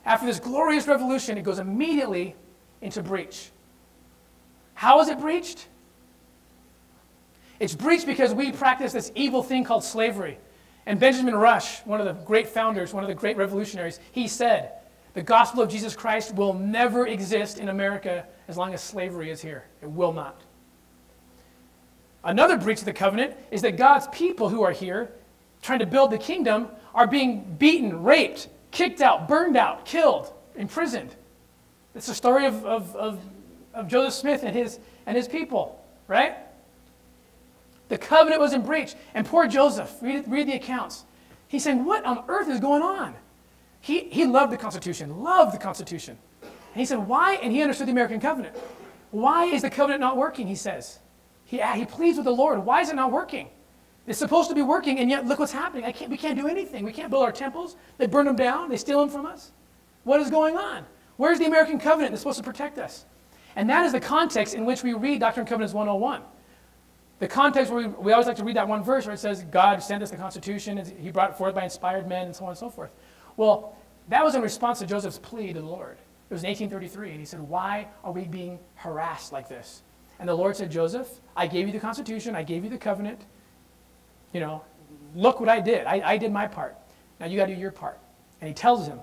After this glorious revolution, it goes immediately into breach. How is it breached? It's breached because we practice this evil thing called slavery. And Benjamin Rush, one of the great founders, one of the great revolutionaries, he said, the gospel of Jesus Christ will never exist in America as long as slavery is here. It will not. Another breach of the covenant is that God's people who are here, trying to build the kingdom, are being beaten, raped, kicked out, burned out, killed, imprisoned. It's the story of Joseph Smith and his people, right? The covenant was in breach. And poor Joseph, read the accounts. He's saying, what on earth is going on? He loved the Constitution, loved the Constitution. And he said, why? And he understood the American covenant. Why is the covenant not working, he says. He pleads with the Lord. Why is it not working? It's supposed to be working, and yet look what's happening. We can't do anything. We can't build our temples. They burn them down. They steal them from us. What is going on? Where's the American covenant that's supposed to protect us? And that is the context in which we read Doctrine and Covenants 101. The context where we always like to read that one verse where it says, God sent us the Constitution, and he brought it forth by inspired men, and so on and so forth. Well, that was in response to Joseph's plea to the Lord. It was in 1833, and he said, why are we being harassed like this? And the Lord said, Joseph, I gave you the Constitution, I gave you the covenant. You know, look what I did. I did my part. Now you got to do your part. And he tells him,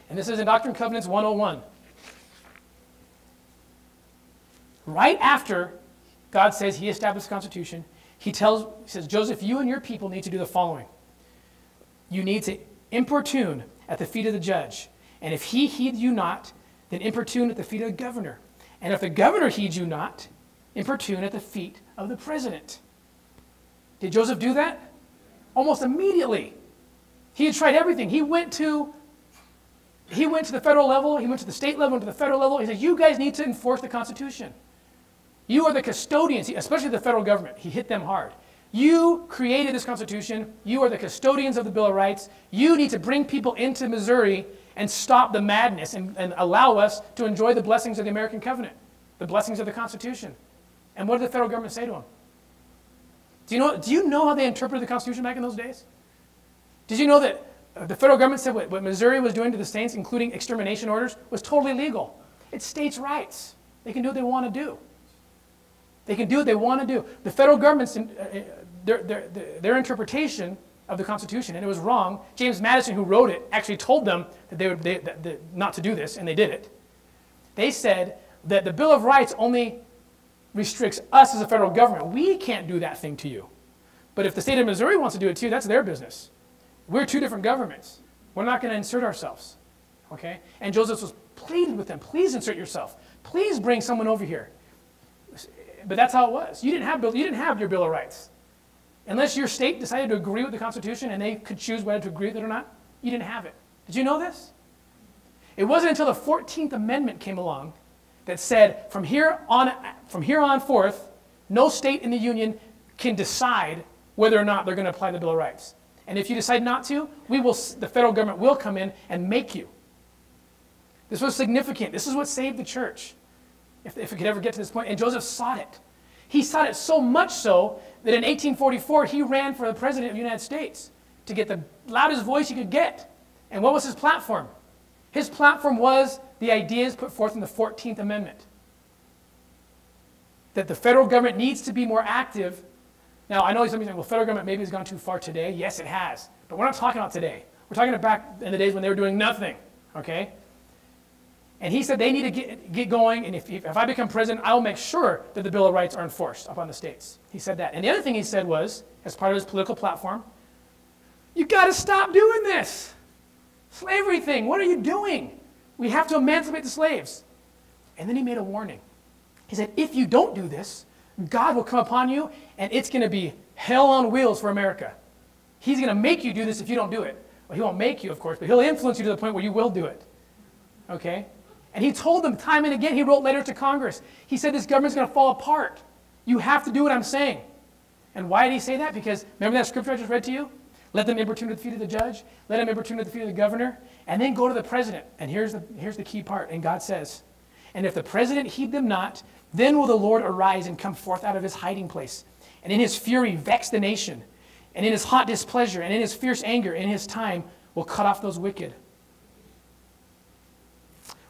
and this is in Doctrine and Covenants 101. Right after God says he established the Constitution, he says, Joseph, you and your people need to do the following. You need to importune at the feet of the judge. And if he heed you not, then importune at the feet of the governor. And if the governor heeds you not, importune at the feet of the president. Did Joseph do that? Almost immediately. He had tried everything. He went to the federal level, he went to the state level, went to the federal level. He said, you guys need to enforce the Constitution. You are the custodians, especially the federal government. He hit them hard. You created this Constitution. You are the custodians of the Bill of Rights. You need to bring people into Missouri and stop the madness and allow us to enjoy the blessings of the American covenant, the blessings of the Constitution. And what did the federal government say to him? Do you know how they interpreted the Constitution back in those days? Did you know that the federal government said what Missouri was doing to the states, including extermination orders, was totally legal? It's states' rights. They can do what they want to do. They can do what they want to do. The federal government's, their interpretation of the Constitution, and it was wrong. James Madison, who wrote it, actually told them that not to do this, and they did it. They said that the Bill of Rights only restricts us as a federal government. We can't do that thing to you. But if the state of Missouri wants to do it to you, that's their business. We're two different governments. We're not going to insert ourselves. Okay? And Joseph was pleading with them, please insert yourself. Please bring someone over here. But that's how it was. You didn't have your Bill of Rights. Unless your state decided to agree with the Constitution and they could choose whether to agree with it or not, you didn't have it. Did you know this? It wasn't until the 14th Amendment came along that said, from here on forth, no state in the Union can decide whether or not they're going to apply the Bill of Rights. And if you decide not to, the federal government will come in and make you. This was significant. This is what saved the church, if it could ever get to this point. And Joseph sought it. He sought it so much so that in 1844, he ran for the president of the United States to get the loudest voice he could get. And what was his platform? His platform was the ideas put forth in the 14th Amendment. That the federal government needs to be more active. Now, I know some of you think, well, federal government maybe has gone too far today. Yes, it has. But we're not talking about today. We're talking about back in the days when they were doing nothing. Okay? And he said they need to get going, and if I become president, I will make sure that the Bill of Rights are enforced upon the states. He said that. And the other thing he said was, as part of his political platform, you got to stop doing this. Slavery thing, what are you doing? We have to emancipate the slaves. And then he made a warning. He said, if you don't do this, God will come upon you, and it's going to be hell on wheels for America. He's going to make you do this if you don't do it. Well, he won't make you, of course, but he'll influence you to the point where you will do it. Okay? And he told them time and again, he wrote letters to Congress. He said, this government's going to fall apart. You have to do what I'm saying. And why did he say that? Because remember that scripture I just read to you? Let them importune at the feet of the judge. Let them importune at the feet of the governor. And then go to the president. And here's the key part. And God says, and if the president heed them not, then will the Lord arise and come forth out of his hiding place. And in his fury vex the nation. And in his hot displeasure and in his fierce anger in his time will cut off those wicked.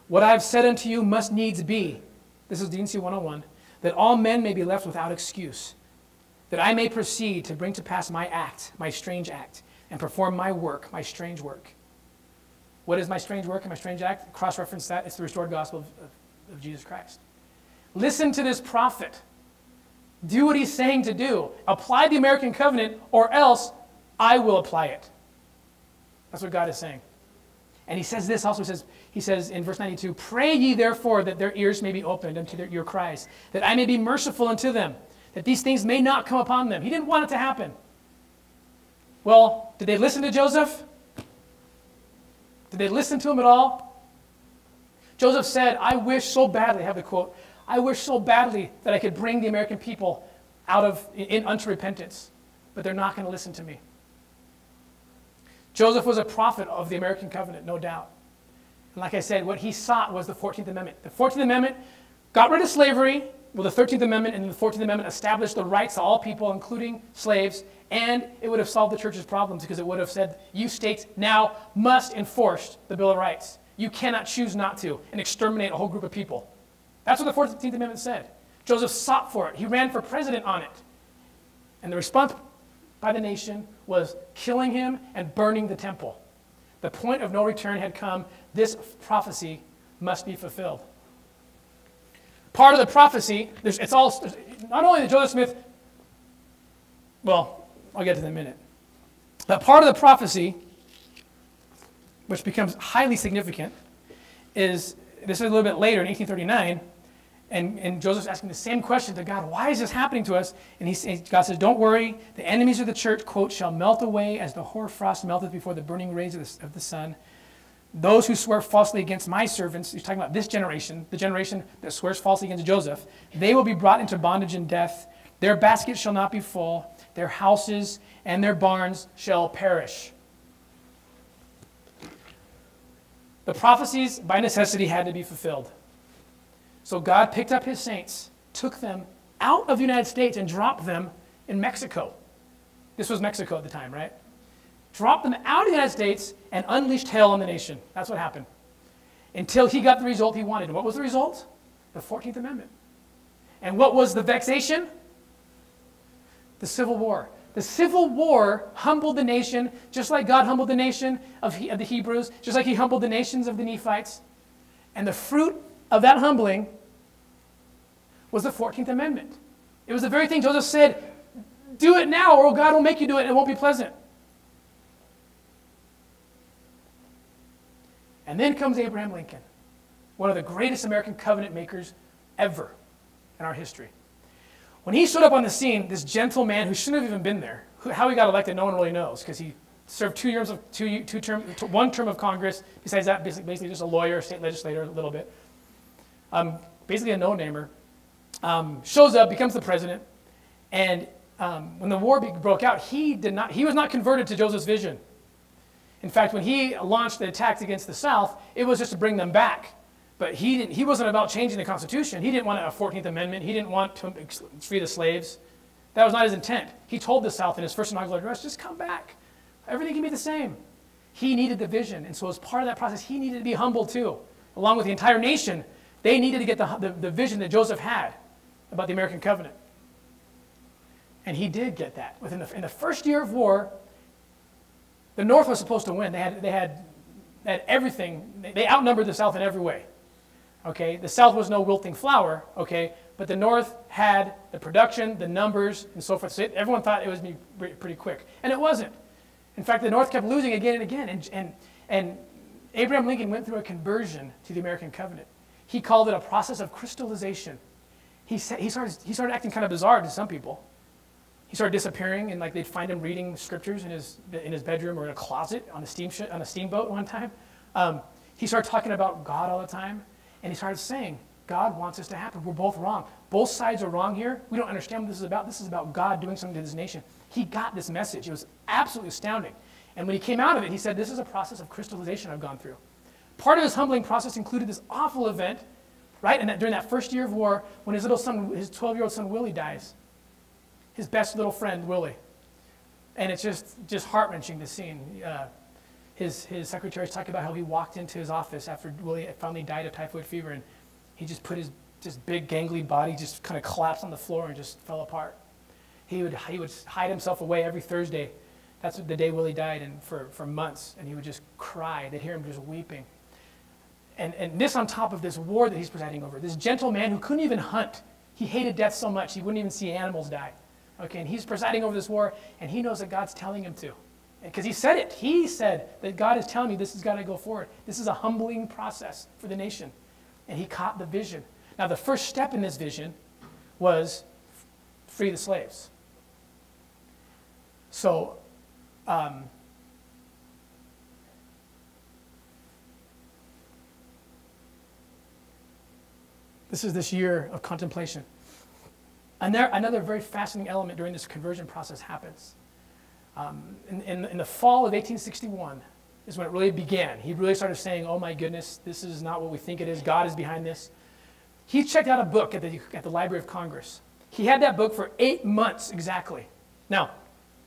What I have said unto you must needs be, this is D&C 101, that all men may be left without excuse, that I may proceed to bring to pass my act, my strange act, and perform my work, my strange work. What is my strange work and my strange act? Cross-reference that. It's the restored gospel of Jesus Christ. Listen to this prophet. Do what he's saying to do. Apply the American covenant, or else I will apply it. That's what God is saying. And he says this also, he says in verse 92, pray ye therefore that their ears may be opened unto your cries, that I may be merciful unto them, that these things may not come upon them. He didn't want it to happen. Well, did they listen to Joseph? Did they listen to him at all? Joseph said, I wish so badly, I have the quote, I wish so badly that I could bring the American people unto repentance, but they're not going to listen to me. Joseph was a prophet of the American covenant, no doubt. And like I said, what he sought was the 14th Amendment. The 14th Amendment got rid of slavery, well, the 13th Amendment and the 14th Amendment established the rights to all people, including slaves, and it would have solved the church's problems because it would have said, you states now must enforce the Bill of Rights. You cannot choose not to and exterminate a whole group of people. That's what the 14th Amendment said. Joseph sought for it. He ran for president on it. And the response by the nation was killing him and burning the temple. The point of no return had come. This prophecy must be fulfilled. Part of the prophecy, it's all, not only that Joseph Smith, well, I'll get to that in a minute. But part of the prophecy, which becomes highly significant, is, this is a little bit later in 1839, and Joseph's asking the same question to God, why is this happening to us? And God says, don't worry, the enemies of the church, quote, shall melt away as the hoarfrost melteth before the burning rays of the sun. Those who swear falsely against my servants, he's talking about this generation, the generation that swears falsely against Joseph, they will be brought into bondage and death. Their baskets shall not be full. Their houses and their barns shall perish. The prophecies, by necessity, had to be fulfilled. So God picked up his saints, took them out of the United States, and dropped them in Mexico. This was Mexico at the time, right? Dropped them out of the United States and unleashed hell on the nation. That's what happened. Until he got the result he wanted. And what was the result? The 14th Amendment. And what was the vexation? The Civil War. The Civil War humbled the nation, just like God humbled the nation of the Hebrews, just like he humbled the nations of the Nephites. And the fruit of that humbling was the 14th Amendment. It was the very thing Joseph said, do it now or God will make you do it and it won't be pleasant. And then comes Abraham Lincoln, one of the greatest American covenant makers ever in our history. When he showed up on the scene, this gentle man who shouldn't have even been there, how he got elected, no one really knows, because he served one term of Congress. Besides that, basically just a lawyer, state legislator, a little bit. Basically a no-namer. Shows up, becomes the president, and when the war broke out, he was not converted to Joseph's vision. In fact, when he launched the attacks against the South, it was just to bring them back. But he wasn't about changing the Constitution. He didn't want a 14th Amendment. He didn't want to free the slaves. That was not his intent. He told the South in his first inaugural address, just come back. Everything can be the same. He needed the vision. And so as part of that process, he needed to be humble too. Along with the entire nation, they needed to get the vision that Joseph had about the American covenant. And he did get that. In the first year of war, the North was supposed to win. They had everything. They outnumbered the South in every way. Okay, the South was no wilting flower, okay, but the North had the production, the numbers, and so forth. So everyone thought it was going to be pretty quick, and it wasn't. In fact, the North kept losing again and again, and Abraham Lincoln went through a conversion to the American covenant. He called it a process of crystallization. He started acting kind of bizarre to some people. He started disappearing, and like they'd find him reading scriptures in his bedroom or in a closet on a steamboat one time. He started talking about God all the time. And he started saying, God wants this to happen. We're both wrong. Both sides are wrong here. We don't understand what this is about. This is about God doing something to this nation. He got this message. It was absolutely astounding. And when he came out of it, he said, this is a process of crystallization I've gone through. Part of his humbling process included this awful event, right? And during that first year of war, when his 12-year-old son, Willie, dies. His best little friend, Willie. And it's just heart-wrenching to see. His secretaries talk about how he walked into his office after Willie finally died of typhoid fever, and he just put his big gangly body just kind of collapsed on the floor and just fell apart. He would hide himself away every Thursday. That's the day Willie died, and for months, and he would just cry. They'd hear him just weeping. And this on top of this war that he's presiding over, this gentle man who couldn't even hunt. He hated death so much he wouldn't even see animals die. Okay, and he's presiding over this war, and he knows that God's telling him to. Because he said it. He said that God is telling me this has got to go forward. This is a humbling process for the nation. And he caught the vision. Now, the first step in this vision was free the slaves. So, this is this year of contemplation. Another very fascinating element during this conversion process happens. In the fall of 1861 is when it really began. He really started saying, oh my goodness, this is not what we think it is. God is behind this. He checked out a book at the Library of Congress. He had that book for 8 months exactly. Now,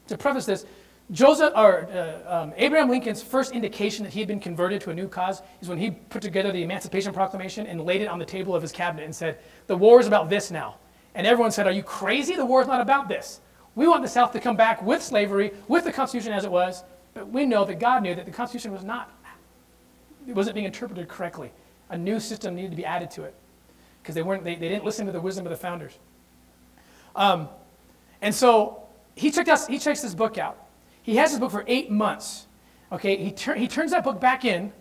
to preface this, Abraham Lincoln's first indication that he had been converted to a new cause is when he put together the Emancipation Proclamation and laid it on the table of his cabinet and said, the war is about this now. And everyone said, are you crazy? The war is not about this. We want the South to come back with slavery, with the Constitution as it was, but we know that God knew that the Constitution wasn't being interpreted correctly. A new system needed to be added to it because they didn't listen to the wisdom of the founders. And so he checks this book out. He has this book for 8 months. Okay, he turns that book back in,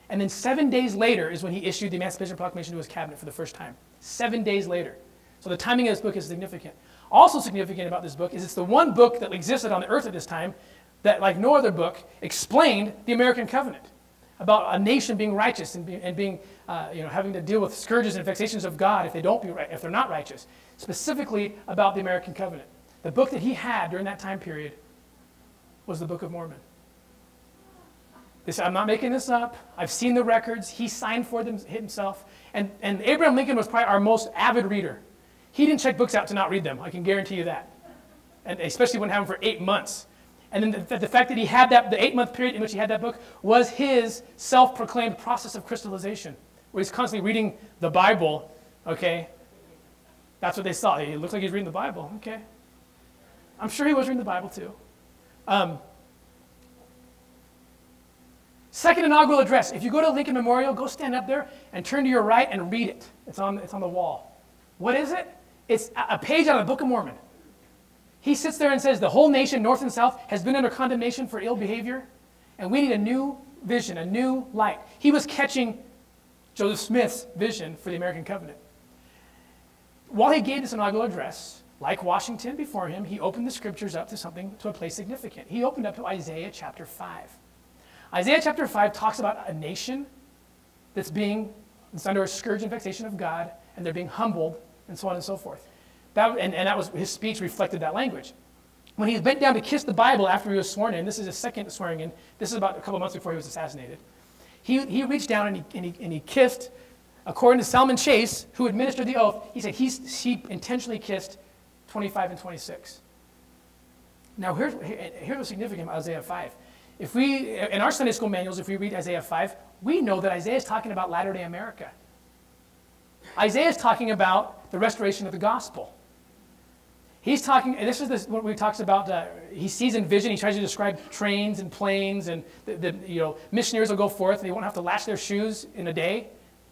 and then 7 days later is when he issued the Emancipation Proclamation to his cabinet for the first time. 7 days later. So the timing of this book is significant. Also significant about this book is it's the one book that existed on the earth at this time that, like no other book, explained the American covenant about a nation being righteous and having to deal with scourges and vexations of God if they're not righteous. Specifically about the American covenant. The book that he had during that time period was the Book of Mormon. I'm not making this up. I've seen the records. He signed for them himself. And Abraham Lincoln was probably our most avid reader. He didn't check books out to not read them. I can guarantee you that. And especially when it happened for 8 months. And then the fact that he had the 8-month period in which he had that book was his self-proclaimed process of crystallization, where he's constantly reading the Bible, okay? That's what they saw. It looked like he was reading the Bible, okay? I'm sure he was reading the Bible too. Second inaugural address. If you go to Lincoln Memorial, go stand up there and turn to your right and read it. It's on the wall. What is it? It's a page out of the Book of Mormon. He sits there and says, the whole nation, North and South, has been under condemnation for ill behavior, and we need a new vision, a new light. He was catching Joseph Smith's vision for the American covenant. While he gave this inaugural address, like Washington before him, he opened the scriptures up to a place significant. He opened up to Isaiah chapter 5. Isaiah chapter 5 talks about a nation that's under a scourge and vexation of God, and they're being humbled, and so on and so forth. That was his speech reflected that language. When he bent down to kiss the Bible after he was sworn in, this is his second swearing in, this is about a couple of months before he was assassinated, he reached down and he kissed, according to Salmon Chase, who administered the oath, he said he intentionally kissed 25 and 26. Now here's what's significant about Isaiah 5. In our Sunday school manuals, if we read Isaiah 5, we know that Isaiah is talking about latter-day America. Isaiah is talking about the restoration of the gospel. He's talking, and this is what he talks about, he sees in vision, he tries to describe trains and planes, and missionaries will go forth, and they won't have to lash their shoes in a day.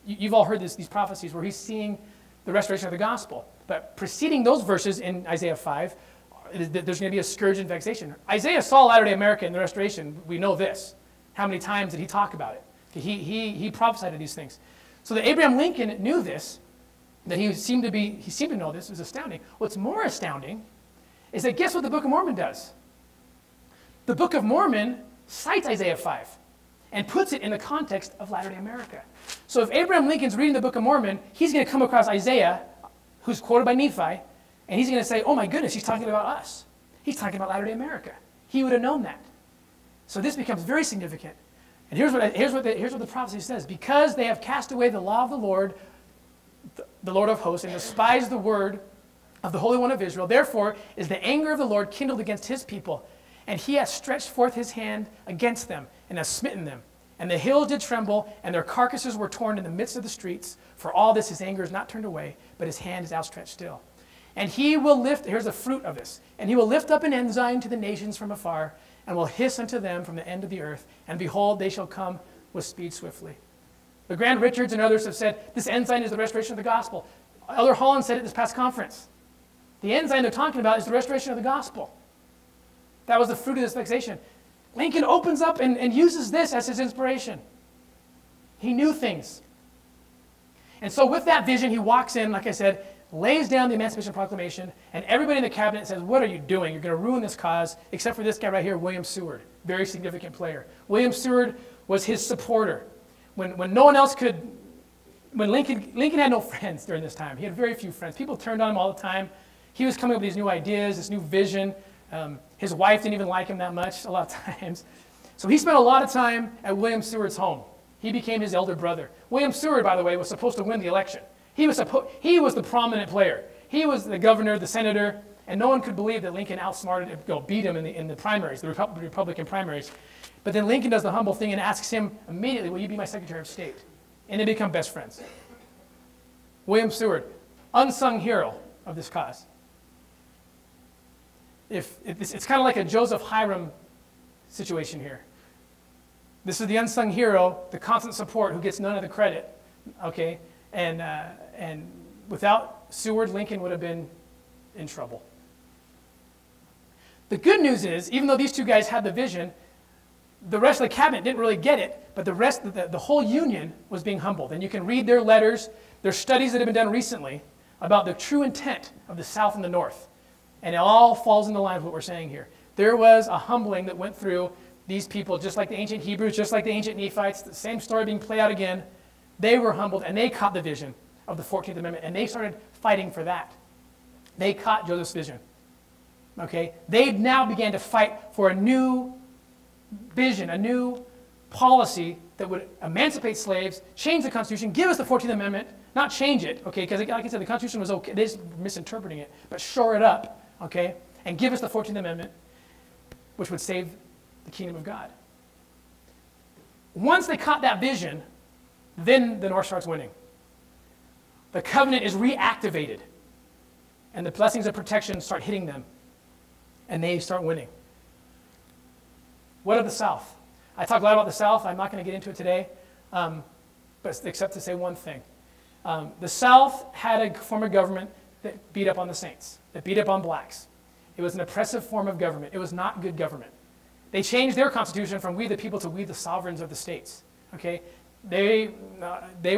You've all heard these prophecies where he's seeing the restoration of the gospel. But preceding those verses in Isaiah 5, there's going to be a scourge and vexation. Isaiah saw latter-day America in the restoration. We know this. How many times did he talk about it? He prophesied of these things. So that Abraham Lincoln knew this, that he seemed to know this. It was astounding. What's more astounding is that guess what the Book of Mormon does? The Book of Mormon cites Isaiah 5 and puts it in the context of latter-day America. So if Abraham Lincoln's reading the Book of Mormon, he's going to come across Isaiah, who's quoted by Nephi, and he's going to say, oh my goodness, he's talking about us. He's talking about latter-day America. He would have known that. So this becomes very significant. And here's what the prophecy says. Because they have cast away the law of the Lord of hosts, and despised the word of the Holy One of Israel, therefore is the anger of the Lord kindled against his people, and he has stretched forth his hand against them, and has smitten them. And the hills did tremble, and their carcasses were torn in the midst of the streets. For all this his anger is not turned away, but his hand is outstretched still. And he will lift, here's the fruit of this, and he will lift up an ensign to the nations from afar, and will hiss unto them from the end of the earth, and behold, they shall come with speed swiftly. The Grand Richards and others have said, this ensign is the restoration of the gospel. Elder Holland said it this past conference. The ensign they're talking about is the restoration of the gospel. That was the fruit of this vexation. Lincoln opens up and uses this as his inspiration. He knew things. And so with that vision, he walks in, like I said, lays down the Emancipation Proclamation, and everybody in the cabinet says, what are you doing? You're going to ruin this cause, except for this guy right here, William Seward, very significant player. William Seward was his supporter. When no one else could, when Lincoln had no friends during this time. He had very few friends. People turned on him all the time. He was coming up with these new ideas, this new vision. His wife didn't even like him that much a lot of times. So he spent a lot of time at William Seward's home. He became his elder brother. William Seward, by the way, was supposed to win the election. He was the prominent player. He was the governor, the senator, and no one could believe that Lincoln beat him in the primaries, the Republican primaries. But then Lincoln does the humble thing and asks him immediately, will you be my Secretary of State? And they become best friends. William Seward, unsung hero of this cause. It's kind of like a Joseph Hiram situation here. This is the unsung hero, the constant support who gets none of the credit, okay? And without Seward, Lincoln would have been in trouble. The good news is, even though these two guys had the vision, the rest of the cabinet didn't really get it, but the whole Union was being humbled. And you can read their letters, their studies that have been done recently about the true intent of the South and the North. And it all falls into line with what we're saying here. There was a humbling that went through these people, just like the ancient Hebrews, just like the ancient Nephites, the same story being played out again. They were humbled, and they caught the vision of the 14th Amendment, and they started fighting for that. They caught Joseph's vision. Okay? They now began to fight for a new vision, a new policy that would emancipate slaves, change the Constitution, give us the 14th Amendment, not change it, okay? Because like I said, the Constitution was okay. They're just misinterpreting it, but shore it up, okay? And give us the 14th Amendment, which would save the kingdom of God. Once they caught that vision, then the North starts winning. The covenant is reactivated, and the blessings of protection start hitting them, and they start winning. What of the South? I talk a lot about the South. I'm not going to get into it today, but except to say one thing. The South had a form of government that beat up on the saints, that beat up on blacks. It was an oppressive form of government. It was not good government. They changed their constitution from we the people to we the sovereigns of the states. Okay, it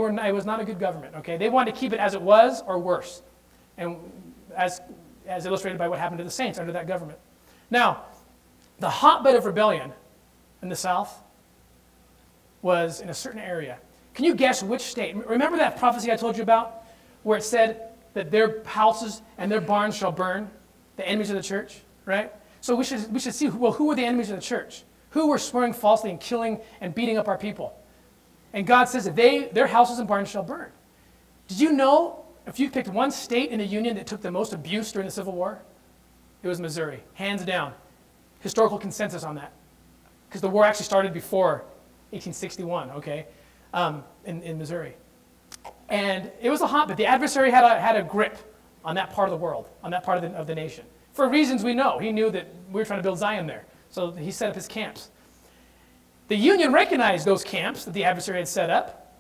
was not a good government. Okay, they wanted to keep it as it was or worse, and as illustrated by what happened to the saints under that government. Now, the hotbed of rebellion in the South was in a certain area. Can you guess which state? Remember that prophecy I told you about, where it said that their houses and their barns shall burn, the enemies of the church, right? So we should see, well, who were the enemies of the church? Who were swearing falsely and killing and beating up our people? And God says that their houses and barns shall burn. Did you know, if you picked one state in the Union that took the most abuse during the Civil War, it was Missouri, hands down. Historical consensus on that. Because the war actually started before 1861, okay, in Missouri. And it was a hotbed. The adversary had a grip on that part of the world, on that part of the nation. For reasons we know. He knew that we were trying to build Zion there. So he set up his camps. The Union recognized those camps that the adversary had set up.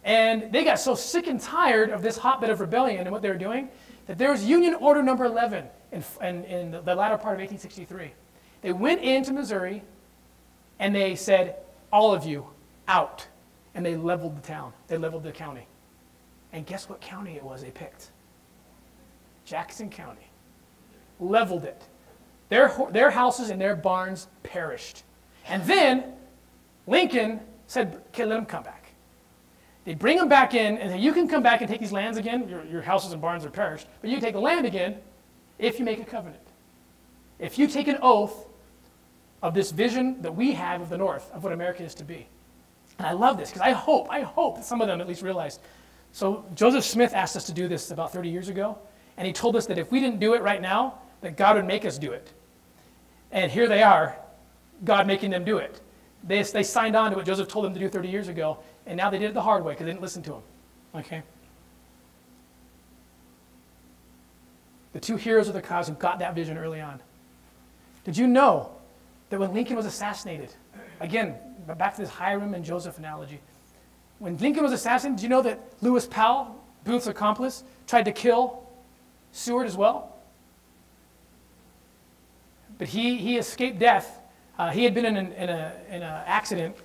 And they got so sick and tired of this hotbed of rebellion and what they were doing that there was Union Order number 11 in the latter part of 1863. They went into Missouri and they said, all of you, out. And they leveled the town. They leveled the county. And guess what county it was they picked? Jackson County. Leveled it. Their houses and their barns perished. And then Lincoln said, okay, let them come back. They bring them back in and say, you can come back and take these lands again. Your houses and barns are perished. But you can take the land again if you make a covenant. If you take an oath of this vision that we have of the North, of what America is to be. And I love this because I hope that some of them at least realized. So Joseph Smith asked us to do this about 30 years ago. And he told us that if we didn't do it right now, that God would make us do it. And here they are, God making them do it. They signed on to what Joseph told them to do 30 years ago, and now they did it the hard way because they didn't listen to him. Okay? The two heroes of the cause who got that vision early on. Did you know that when Lincoln was assassinated, again, back to this Hiram and Joseph analogy, when Lincoln was assassinated, did you know that Lewis Powell, Booth's accomplice, tried to kill Seward as well? But he escaped death. He had been in an accident.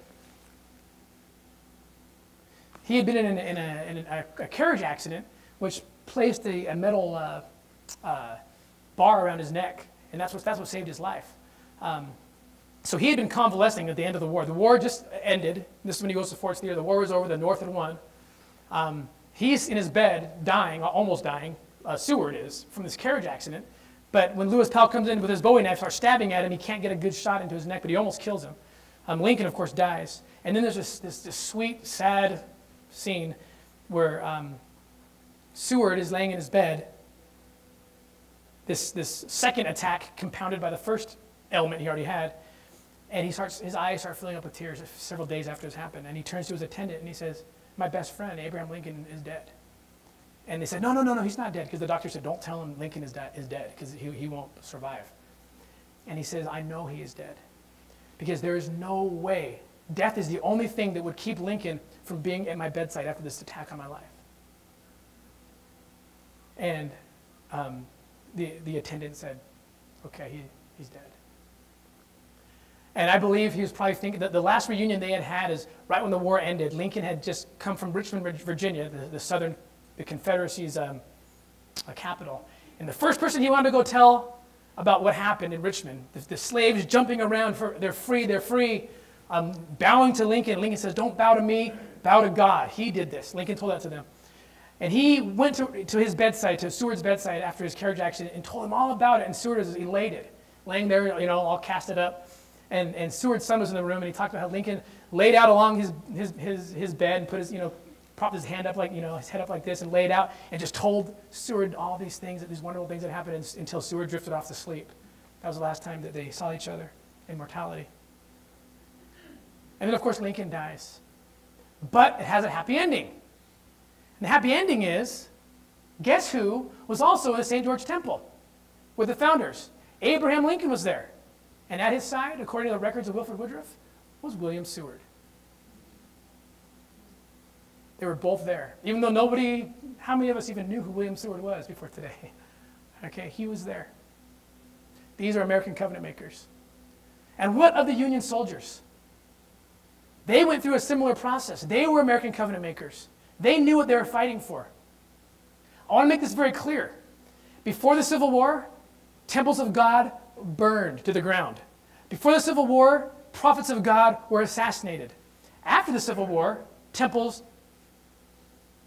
He had been in a carriage accident, which placed a metal bar around his neck, and that's what saved his life. So he had been convalescing at the end of the war. The war just ended. This is when he goes to Ford's Theater. The war was over. The North had won. He's in his bed, dying, almost dying. Seward is, from this carriage accident. But when Lewis Powell comes in with his Bowie knife, starts stabbing at him, he can't get a good shot into his neck, but he almost kills him. Lincoln, of course, dies. And then there's this sweet, sad scene where Seward is laying in his bed. This second attack compounded by the first ailment he already had. And his eyes start filling up with tears several days after this happened. And he turns to his attendant and he says, my best friend, Abraham Lincoln, is dead. And they said, no, he's not dead. Because the doctor said, don't tell him Lincoln is dead, because he won't survive. And he says, I know he is dead. Because there is no way. Death is the only thing that would keep Lincoln from being at my bedside after this attack on my life. And the attendant said, okay, he's dead. And I believe he was probably thinking that the last reunion they had is right when the war ended. Lincoln had just come from Richmond, Virginia, the Confederacy's capital. And the first person he wanted to go tell about what happened in Richmond, the slaves jumping around, they're free, bowing to Lincoln. Lincoln says, don't bow to me, bow to God. He did this. Lincoln told that to them. And he went to his bedside, to Seward's bedside after his carriage accident and told him all about it. And Seward was elated, laying there, all casted up. And Seward's son was in the room, and he talked about how Lincoln laid out along his bed and put propped his hand up his head up like this and laid out and just told Seward all these things, these wonderful things that happened until Seward drifted off to sleep. That was the last time that they saw each other in mortality. And then, of course, Lincoln dies. But it has a happy ending. And the happy ending is, guess who was also in the St. George Temple with the founders? Abraham Lincoln was there. And at his side, according to the records of Wilford Woodruff, was William Seward. They were both there. Even though how many of us even knew who William Seward was before today? Okay, he was there. These are American covenant makers. And what of the Union soldiers? They went through a similar process. They were American covenant makers. They knew what they were fighting for. I want to make this very clear. Before the Civil War, temples of God burned to the ground. Before the Civil War, prophets of God were assassinated. After the Civil War, temples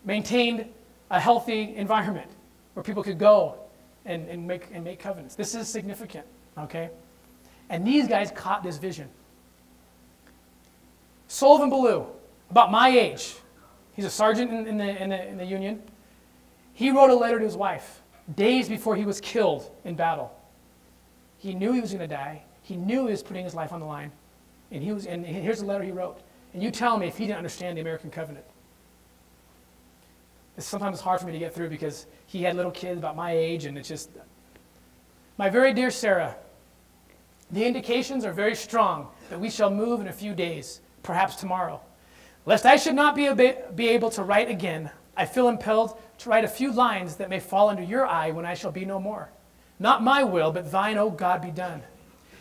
maintained a healthy environment where people could go and make covenants. This is significant, okay? And these guys caught this vision. Sullivan Ballou, about my age, he's a sergeant in the Union. He wrote a letter to his wife days before he was killed in battle. He knew he was going to die. He knew he was putting his life on the line. And here's the letter he wrote. And you tell me if he didn't understand the American covenant. It's sometimes hard for me to get through because he had little kids about my age, and it's just... My very dear Sarah, the indications are very strong that we shall move in a few days, perhaps tomorrow. Lest I should not be able to write again, I feel impelled to write a few lines that may fall under your eye when I shall be no more. Not my will, but thine, O God, be done.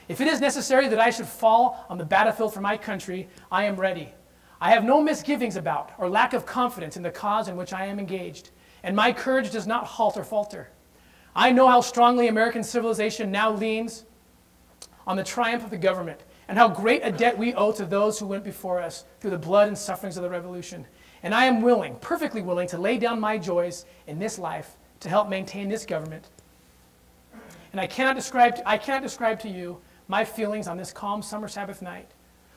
If it is necessary that I should fall on the battlefield for my country, I am ready. I have no misgivings about or lack of confidence in the cause in which I am engaged, and my courage does not halt or falter. I know how strongly American civilization now leans on the triumph of the government, and how great a debt we owe to those who went before us through the blood and sufferings of the Revolution. And I am willing, perfectly willing, to lay down my joys in this life to help maintain this government. And I cannot describe to you my feelings on this calm summer Sabbath night,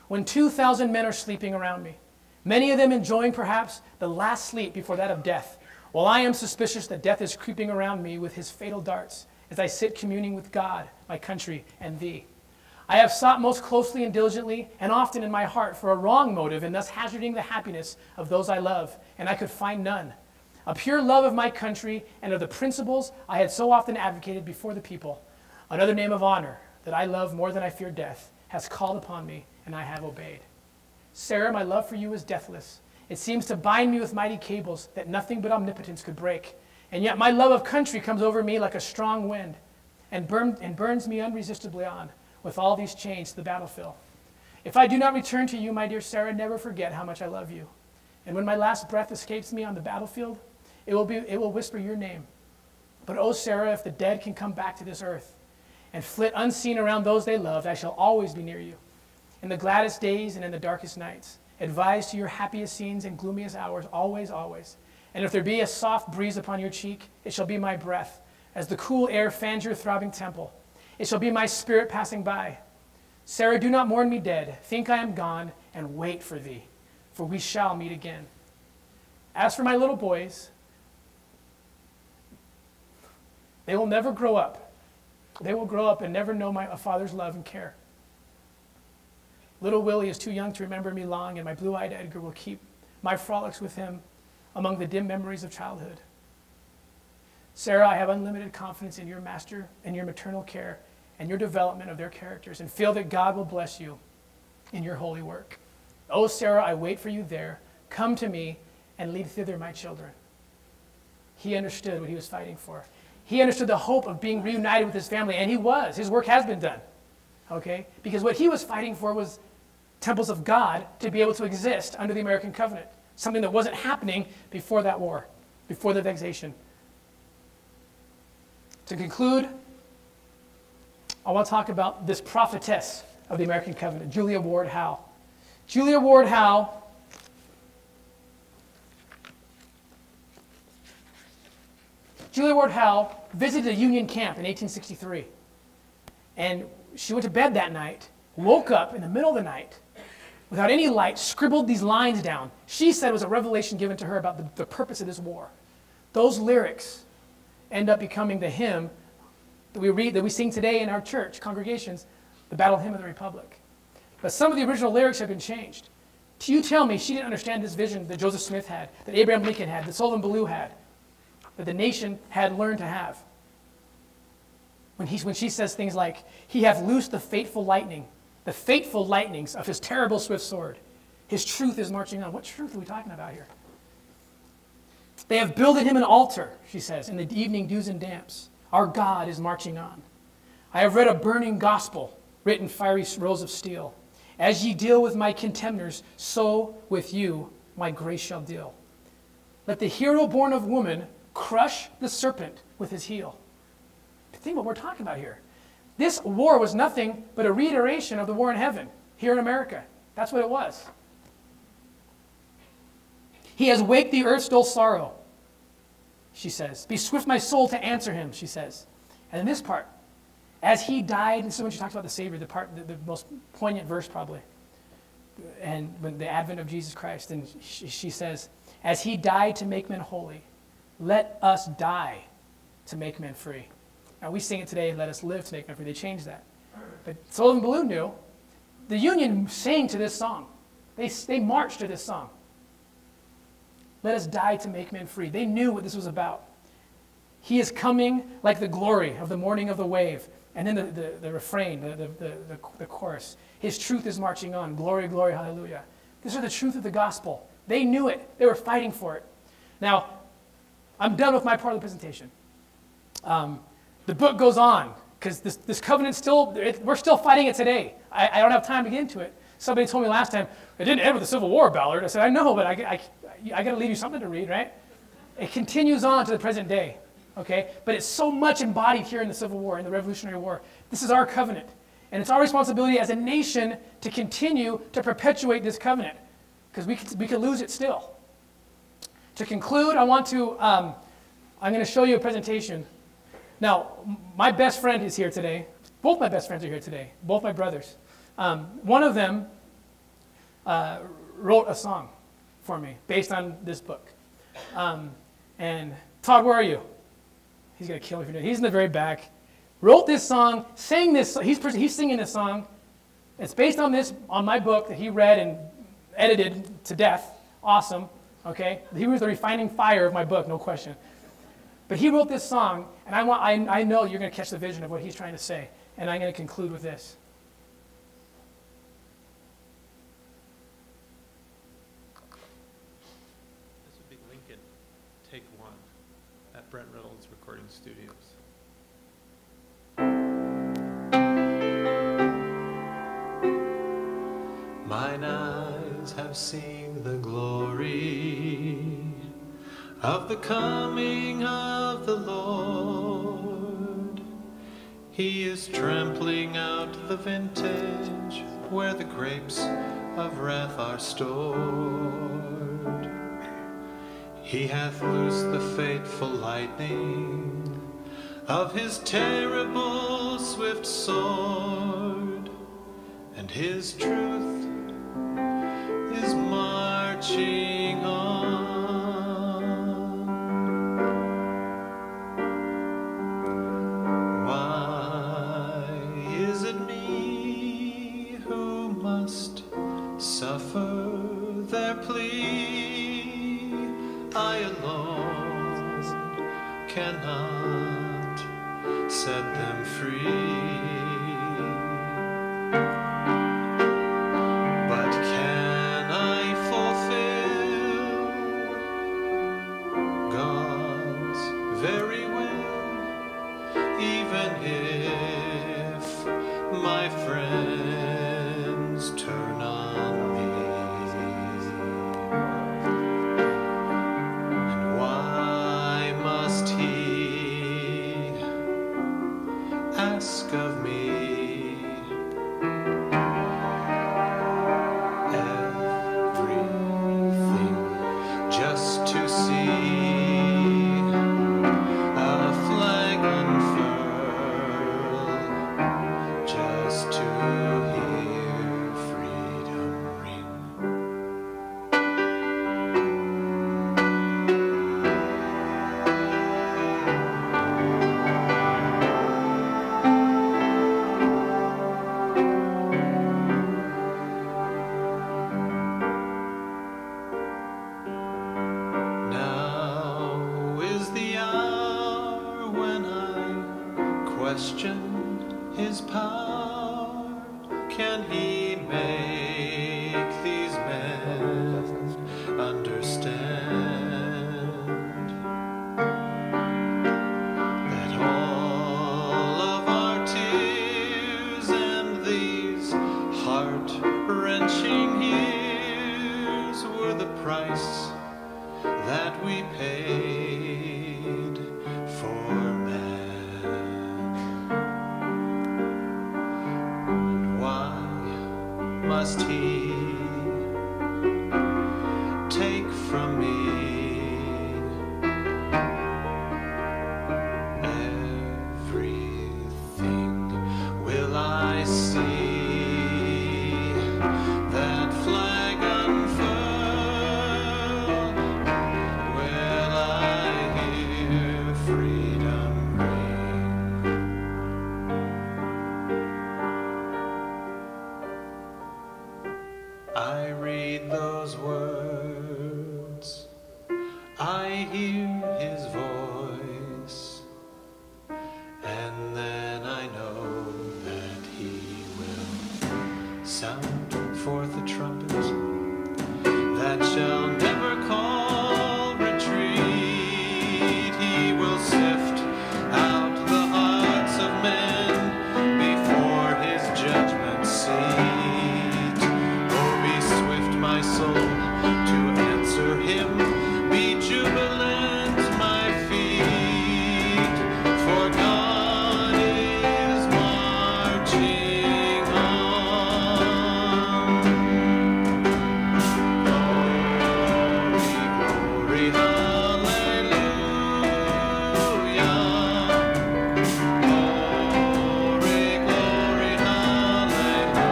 when 2,000 men are sleeping around me, many of them enjoying perhaps the last sleep before that of death, while I am suspicious that death is creeping around me with his fatal darts as I sit communing with God, my country, and thee. I have sought most closely and diligently, and often in my heart, for a wrong motive, and thus hazarding the happiness of those I love, and I could find none. A pure love of my country and of the principles I had so often advocated before the people, another name of honor that I love more than I fear death, has called upon me, and I have obeyed. Sarah, my love for you is deathless. It seems to bind me with mighty cables that nothing but omnipotence could break. And yet my love of country comes over me like a strong wind and burns me unresistibly on with all these chains to the battlefield. If I do not return to you, my dear Sarah, never forget how much I love you. And when my last breath escapes me on the battlefield, it will whisper your name. But oh, Sarah, if the dead can come back to this earth and flit unseen around those they loved, I shall always be near you. In the gladdest days and in the darkest nights, advised to your happiest scenes and gloomiest hours, always, always. And if there be a soft breeze upon your cheek, it shall be my breath, as the cool air fans your throbbing temple. It shall be my spirit passing by. Sarah, do not mourn me dead. Think I am gone, and wait for thee, for we shall meet again. As for my little boys, they will never grow up. They will grow up and never know a father's love and care. Little Willie is too young to remember me long, and my blue-eyed Edgar will keep my frolics with him among the dim memories of childhood. Sarah, I have unlimited confidence in your master and your maternal care and your development of their characters, and feel that God will bless you in your holy work. Oh, Sarah, I wait for you there. Come to me and lead thither my children. He understood what he was fighting for. He understood the hope of being reunited with his family, and he was. His work has been done, okay? Because what he was fighting for was temples of God to be able to exist under the American covenant, something that wasn't happening before that war, before the vexation. To conclude, I want to talk about this prophetess of the American covenant, Julia Ward Howe. Julia Ward Howe visited a Union camp in 1863. And she went to bed that night, woke up in the middle of the night, without any light, scribbled these lines down. She said it was a revelation given to her about the purpose of this war. Those lyrics end up becoming the hymn that we sing today in our church congregations, the Battle Hymn of the Republic. But some of the original lyrics have been changed. You tell me she didn't understand this vision that Joseph Smith had, that Abraham Lincoln had, that Sullivan Ballou had, that the nation had learned to have. When she says things like, he hath loosed the fateful lightnings of his terrible swift sword. His truth is marching on. What truth are we talking about here? They have builded him an altar, she says, in the evening dews and damps. Our God is marching on. I have read a burning gospel written fiery rows of steel. As ye deal with my contemners, so with you my grace shall deal. Let the hero born of woman crush the serpent with his heel. Think what we're talking about here. This war was nothing but a reiteration of the war in heaven, here in America. That's what it was. He has waked the earth's dull sorrow, she says. Be swift, my soul, to answer him, she says. And in this part, as he died, this is when she talks about the Savior, the most poignant verse probably, and when the advent of Jesus Christ, and she says, as he died to make men holy, let us die to make men free. Now we sing it today, let us live to make men free. They changed that. But Sullivan Ballou knew. The Union sang to this song. They marched to this song. Let us die to make men free. They knew what this was about. He is coming like the glory of the morning of the wave. And then the refrain, the chorus. His truth is marching on. Glory, glory, hallelujah. These are the truth of the gospel. They knew it. They were fighting for it. Now, I'm done with my part of the presentation. The book goes on, because this covenant we're still fighting it today. I don't have time to get into it. Somebody told me last time, it didn't end with the Civil War, Ballard. I said, I know, but I got to leave you something to read, right? It continues on to the present day, okay? But it's so much embodied here in the Civil War, in the Revolutionary War. This is our covenant. And it's our responsibility as a nation to continue to perpetuate this covenant, because we could lose it still. To conclude, I'm going to show you a presentation. Now, my best friend is here today. Both my best friends are here today, both my brothers. One of them wrote a song for me based on this book. And Todd, where are you? He's going to kill me for doing it. He's in the very back. Wrote this song, sang this. He's singing this song. It's based on my book that he read and edited to death. Awesome. Okay? He was the refining fire of my book, no question. But he wrote this song, and I know you're going to catch the vision of what he's trying to say. And I'm going to conclude with this. This would be Lincoln, take one, at Brent Reynolds Recording Studios. Mine eyes have seen the glory of the coming of the Lord. He is trampling out the vintage where the grapes of wrath are stored. He hath loosed the fateful lightning of his terrible swift sword, and his truth is marching on. Suffer their plea. I alone cannot set them free. But can I fulfill God's very will, even if my friends turn on me? Of must he take from me everything. Will I see that flag unfurl? Will I hear freedom ring? I read those words, I hear his voice, and then I know that he will sound forth a trumpet that shall never call retreat. He will sift out the hearts of men before his judgment seat. Oh, be swift, my soul, to answer him. Be jubilant, my feet, for God is marching on. Glory, glory, hallelujah. Glory, glory, hallelujah.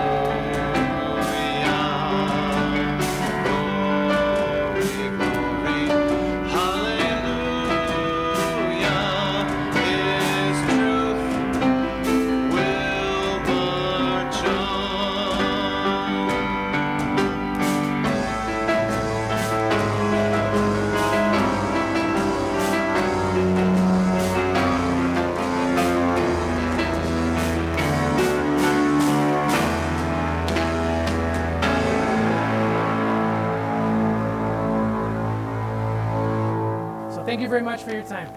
Glory, glory, hallelujah. His truth will march on. So thank you very much for your time.